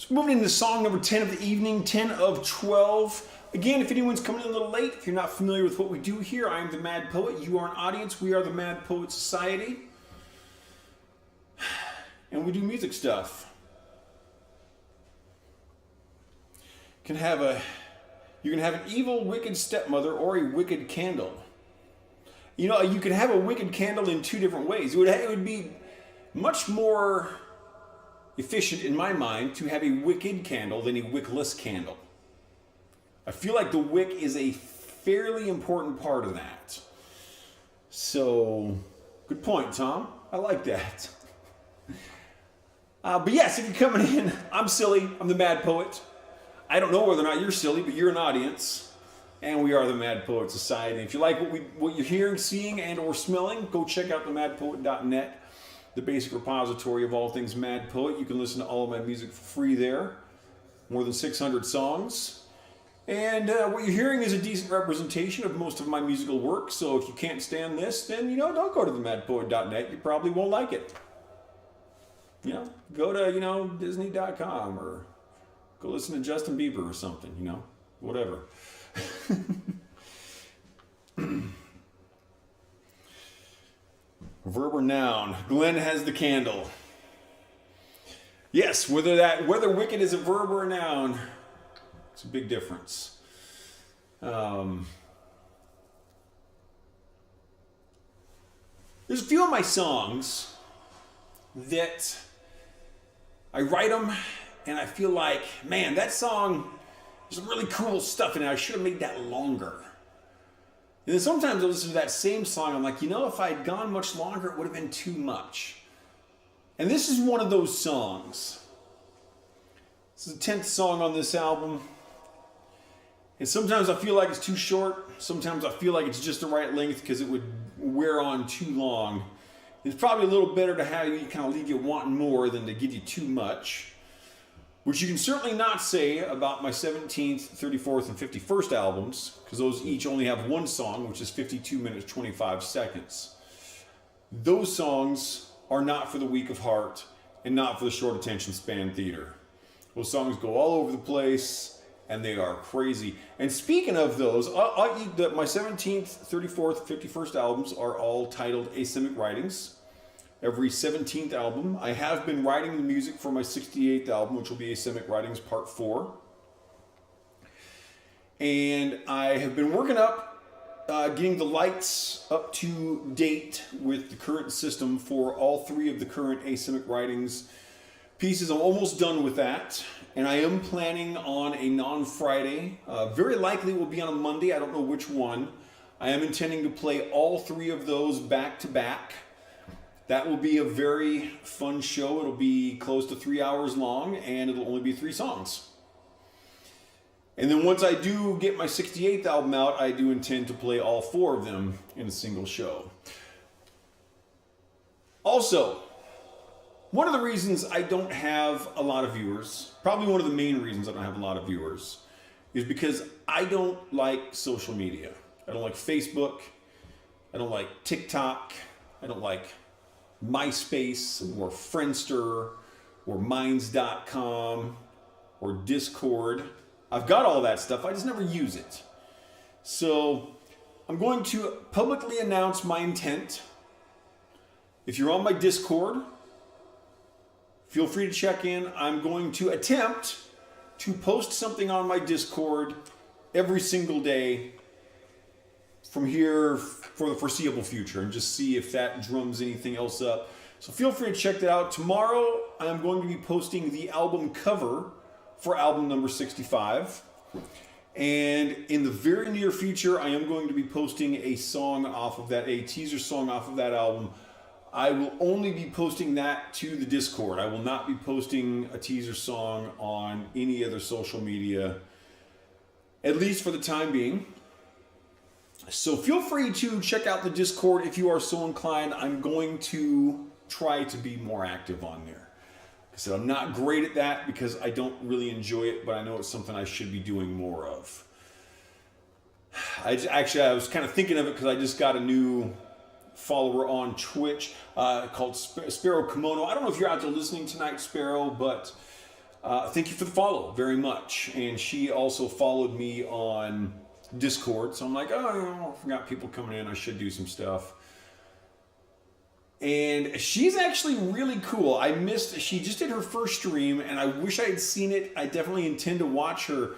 So moving into song number 10 of the evening, 10 of 12. Again, if anyone's coming in a little late, if you're not familiar with what we do here, I am the Mad Poet. You are an audience. We are the Mad Poet Society. And we do music stuff. You can have an evil, wicked stepmother or a wicked candle. You know, you can have a wicked candle in two different ways. It would be much more efficient in my mind to have a wicked candle than a wickless candle. I feel like the wick is a fairly important part of that. So, good point, Tom. I like that. But yes, if you're coming in, I'm silly. I'm the Mad Poet. I don't know whether or not you're silly, but you're an audience. And we are the Mad Poet Society. If you like what you're hearing, seeing, and or smelling, go check out themadpoet.net, the basic repository of all things Mad Poet. You can listen to all of my music for free there. More than 600 songs. And what you're hearing is a decent representation of most of my musical work. So if you can't stand this, then, don't go to themadpoet.net. You probably won't like it. Go to, Disney.com or go listen to Justin Bieber or something, whatever. Verb or noun. Glenn has the candle. Yes, whether wicked is a verb or a noun, it's a big difference. There's a few of my songs that I write them and I feel like, man, that song, there's some really cool stuff in it. I should have made that longer. And then sometimes I listen to that same song, I'm like, if I had gone much longer, it would have been too much. And this is one of those songs. This is the 10th song on this album. And sometimes I feel like it's too short. Sometimes I feel like it's just the right length because it would wear on too long. It's probably a little better to have you kind of leave you wanting more than to give you too much. Which you can certainly not say about my 17th, 34th, and 51st albums, because those each only have one song, which is 52 minutes, 25 seconds. Those songs are not for the weak of heart and not for the short attention span theater. Those songs go all over the place. And they are crazy. And speaking of those, my 17th, 34th, 51st albums are all titled Asemic Writings. Every 17th album, I have been writing the music for my 68th album, which will be Asemic Writings Part 4. And I have been working up, getting the lights up to date with the current system for all three of the current Asemic Writings pieces. I'm almost done with that. And I am planning on a non-Friday. Very likely it will be on a Monday. I don't know which one. I am intending to play all three of those back to back. That will be a very fun show. It'll be close to 3 hours long, and it'll only be 3 songs. And then once I do get my 68th album out, I do intend to play all 4 of them in a single show. Also, one of the reasons I don't have a lot of viewers, probably one of the main reasons I don't have a lot of viewers, is because I don't like social media. I don't like Facebook. I don't like TikTok. I don't like MySpace or Friendster or Minds.com or Discord. I've got all that stuff. I just never use it. So I'm going to publicly announce my intent. If you're on my Discord, feel free to check in. I'm going to attempt to post something on my Discord every single day from here for the foreseeable future and just see if that drums anything else up. So feel free to check that out. Tomorrow, I'm going to be posting the album cover for album number 65. And in the very near future, I am going to be posting a song off of that, a teaser song off of that album. I will only be posting that to the Discord. I will not be posting a teaser song on any other social media, at least for the time being. So feel free to check out the Discord if you are so inclined. I'm going to try to be more active on there. I said I'm not great at that because I don't really enjoy it, but I know it's something I should be doing more of. I was kind of thinking of it because I just got a new follower on Twitch called Sparrow Kimono. I don't know if you're out there listening tonight, Sparrow, but Thank you for the follow very much. And she also followed me on Discord. So I'm like, oh, I forgot people coming in. I should do some stuff. And she's actually really cool. She just did her first stream, and I wish I had seen it. I definitely intend to watch her.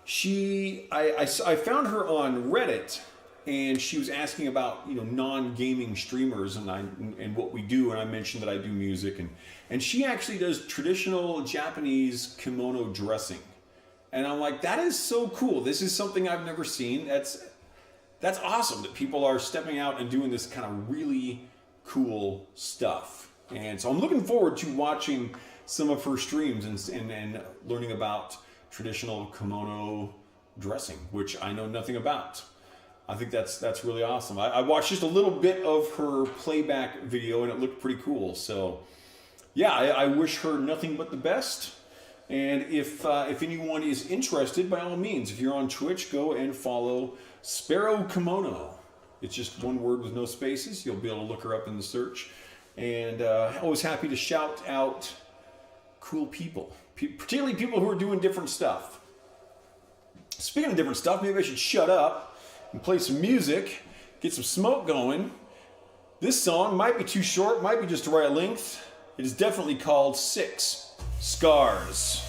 I found her on Reddit, and she was asking about non-gaming streamers and what we do, and I mentioned that I do music, and she actually does traditional Japanese kimono dressing, and I'm like, that is so cool. This is something I've never seen. That's awesome that people are stepping out and doing this kind of really cool stuff, and so I'm looking forward to watching some of her streams and learning about traditional kimono dressing, which I know nothing about. I think that's really awesome. I watched just a little bit of her playback video and it looked pretty cool. So yeah, I wish her nothing but the best. And if anyone is interested, by all means, if you're on Twitch, go and follow Sparrow Kimono. It's just one word with no spaces. You'll be able to look her up in the search. And always happy to shout out cool people, particularly people who are doing different stuff. Speaking of different stuff, maybe I should shut up and play some music, get some smoke going. This song might be too short, might be just the right length. It is definitely called 6 Scars.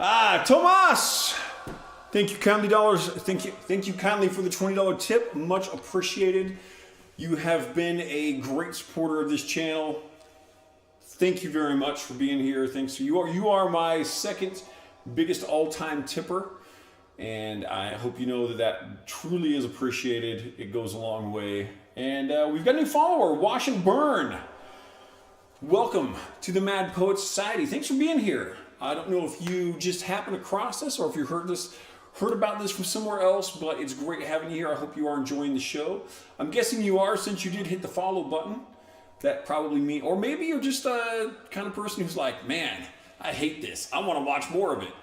Tomas! Thank you kindly Thank you kindly for the $20 tip. Much appreciated. You have been a great supporter of this channel. Thank you very much for being here. Thanks. You are my second biggest all-time tipper, and I hope you know that truly is appreciated. It goes a long way. And we've got a new follower, Wash and Burn. Welcome to the Mad Poets Society. Thanks for being here. I don't know if you just happened across this or if you heard about this from somewhere else, but it's great having you here. I hope you are enjoying the show. I'm guessing you are, since you did hit the follow button. That probably means, or maybe you're just a kind of person who's like, man, I hate this. I want to watch more of it.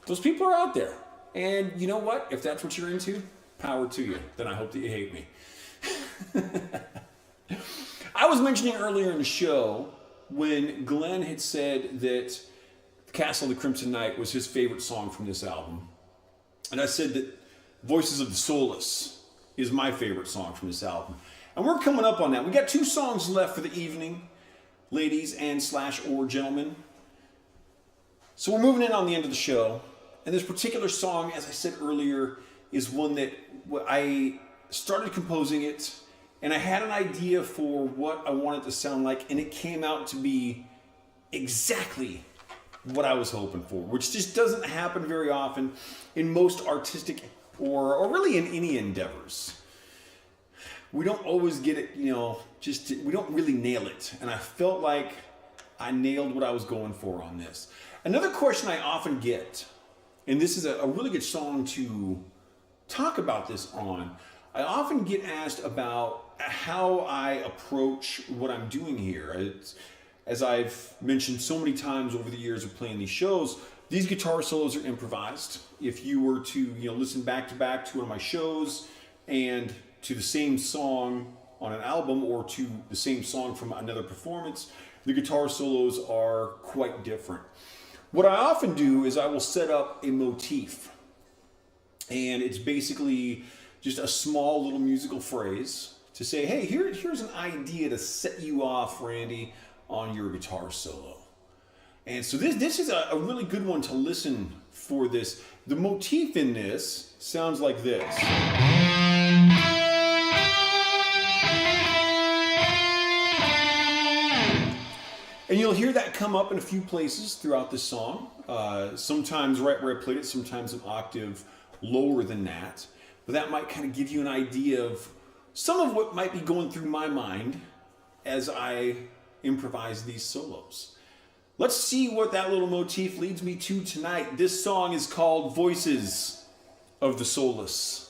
Those people are out there. And you know what? If that's what you're into, power to you. Then I hope that you hate me. I was mentioning earlier in the show when Glenn had said that Castle of the Crimson Knight was his favorite song from this album. And I said that Voices of the Soulless is my favorite song from this album. And we're coming up on that. We got 2 songs left for the evening, ladies and /or gentlemen. So we're moving in on the end of the show. And this particular song, as I said earlier, is one that I started composing it, and I had an idea for what I wanted to sound like, and it came out to be exactly what I was hoping for, which just doesn't happen very often in most artistic or really in any endeavors. We don't always get it, we don't really nail it. And I felt like I nailed what I was going for on this. Another question I often get, and this is a really good song to talk about this on, I often get asked about how I approach what I'm doing here. As I've mentioned so many times over the years of playing these shows, these guitar solos are improvised. If you were to listen back to back to one of my shows and to the same song on an album or to the same song from another performance, the guitar solos are quite different. What I often do is I will set up a motif, and it's basically just a small little musical phrase to say, hey, here's an idea to set you off, Randy, on your guitar solo. And so this is a really good one to listen for this. The motif in this sounds like this. And you'll hear that come up in a few places throughout the song. Sometimes right where I played it, sometimes an octave lower than that. But that might kind of give you an idea of some of what might be going through my mind as I improvise these solos. Let's see what that little motif leads me to tonight. This song is called Voices of the Soulless.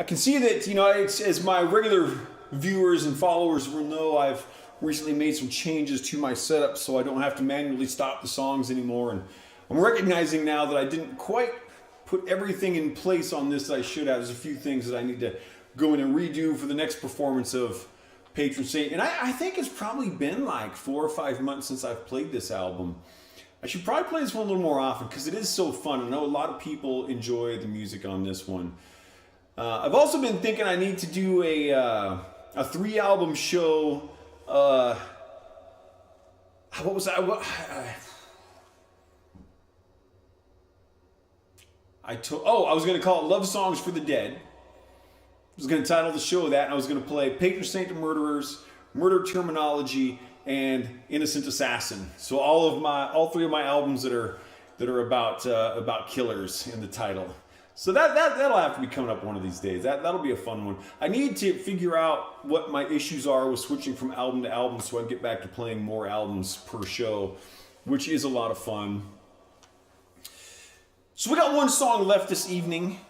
I can see that, it's, as my regular viewers and followers will know, I've recently made some changes to my setup so I don't have to manually stop the songs anymore. And I'm recognizing now that I didn't quite put everything in place on this that I should have. There's a few things that I need to go in and redo for the next performance of Patron Saint. And I think it's probably been like 4 or 5 months since I've played this album. I should probably play this one a little more often because it is so fun. I know a lot of people enjoy the music on this one. I've also been thinking I need to do a 3-album show. What was that? I was going to call it Love Songs for the Dead. I was going to title the show that, and I was going to play Patron Saint of Murderers, Murder Terminology, and Innocent Assassin. So all 3 of my albums that are about killers in the title. So that'll have to be coming up one of these days. That'll be a fun one. I need to figure out what my issues are with switching from album to album so I can get back to playing more albums per show, which is a lot of fun. So we got one song left this evening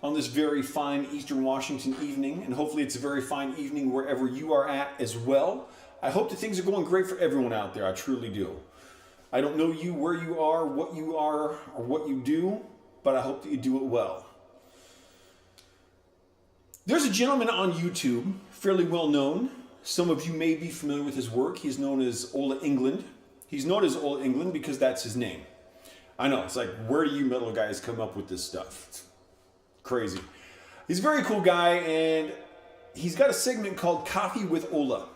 on this very fine Eastern Washington evening, and hopefully it's a very fine evening wherever you are at as well. I hope that things are going great for everyone out there. I truly do. I don't know you, where you are, what you are, or what you do, but I hope that you do it well. There's a gentleman on YouTube, fairly well known. Some of you may be familiar with his work. He's known as Ola England. He's known as Ola England because that's his name. I know, it's like, where do you metal guys come up with this stuff? It's crazy. He's a very cool guy, and he's got a segment called Coffee with Ola.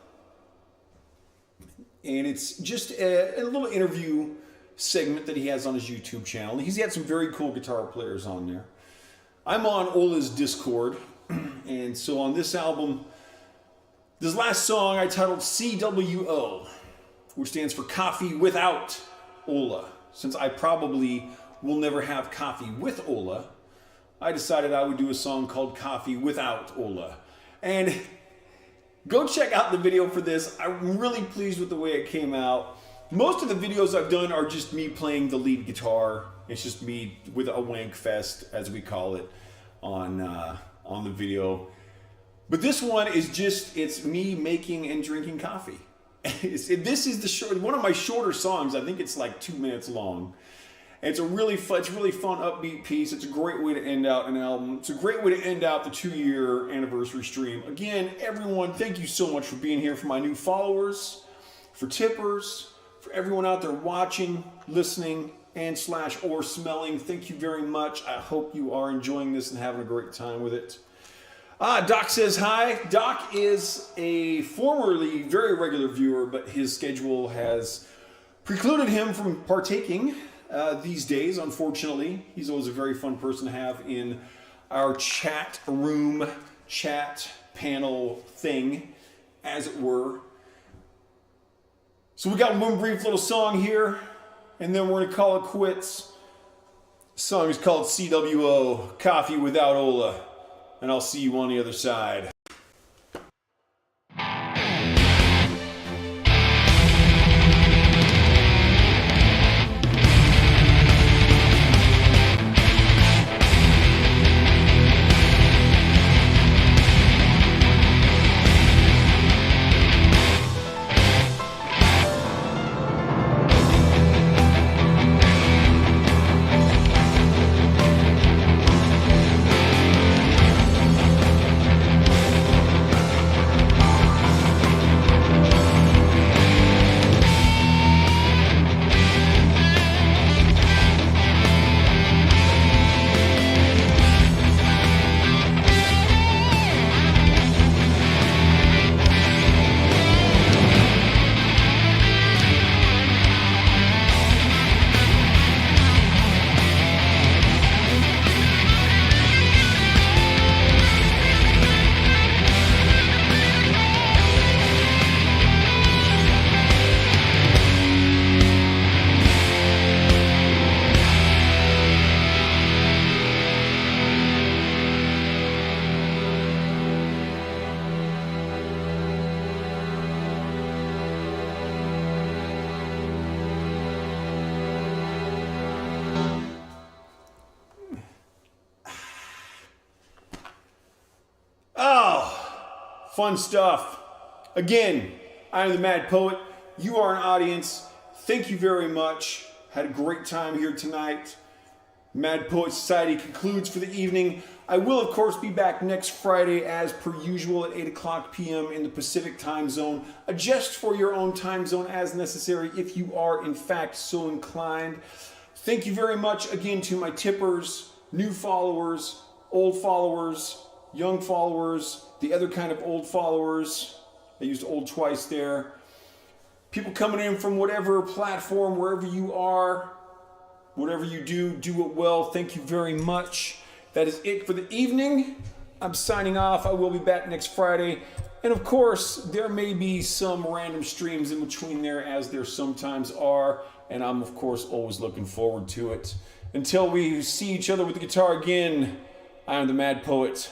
And it's just a little interview segment that he has on his YouTube channel. He's had some very cool guitar players on there. I'm on Ola's Discord, and so on this album, this last song I titled CWO, which stands for Coffee Without Ola. Since I probably will never have coffee with Ola, I decided I would do a song called Coffee Without Ola. And go check out the video for this. I'm really pleased with the way it came out. Most of the videos I've done are just me playing the lead guitar. It's just me with a wank fest, as we call it, on the video. But this one is just, it's me making and drinking coffee. This is one of my shorter songs. I think it's like 2 minutes long. It's a really fun, upbeat piece. It's a great way to end out an album. It's a great way to end out the 2-year anniversary stream. Again, everyone, thank you so much for being here. For my new followers, for tippers, for everyone out there watching, listening, and / or smelling, thank you very much. I hope you are enjoying this and having a great time with it. Doc says hi. Doc is a formerly very regular viewer, but his schedule has precluded him from partaking these days, unfortunately. He's always a very fun person to have in our chat room, chat panel thing, as it were. So we got one brief little song here, and then we're going to call it quits. The song is called CWO, Coffee Without Ola, and I'll see you on the other side. Fun stuff. Again, I am the Mad Poet. You are an audience. Thank you very much. Had a great time here tonight. Mad Poet Society concludes for the evening. I will, of course, be back next Friday as per usual at 8 o'clock p.m. in the Pacific time zone. Adjust for your own time zone as necessary if you are, in fact, so inclined. Thank you very much again to my tippers, new followers, old followers, young followers, the other kind of old followers. I used old twice there. People coming in from whatever platform, wherever you are, whatever you do, do it well. Thank you very much. That is it for the evening. I'm signing off. I will be back next Friday. And of course, there may be some random streams in between there, as there sometimes are. And I'm, of course, always looking forward to it. Until we see each other with the guitar again, I am the Mad Poet.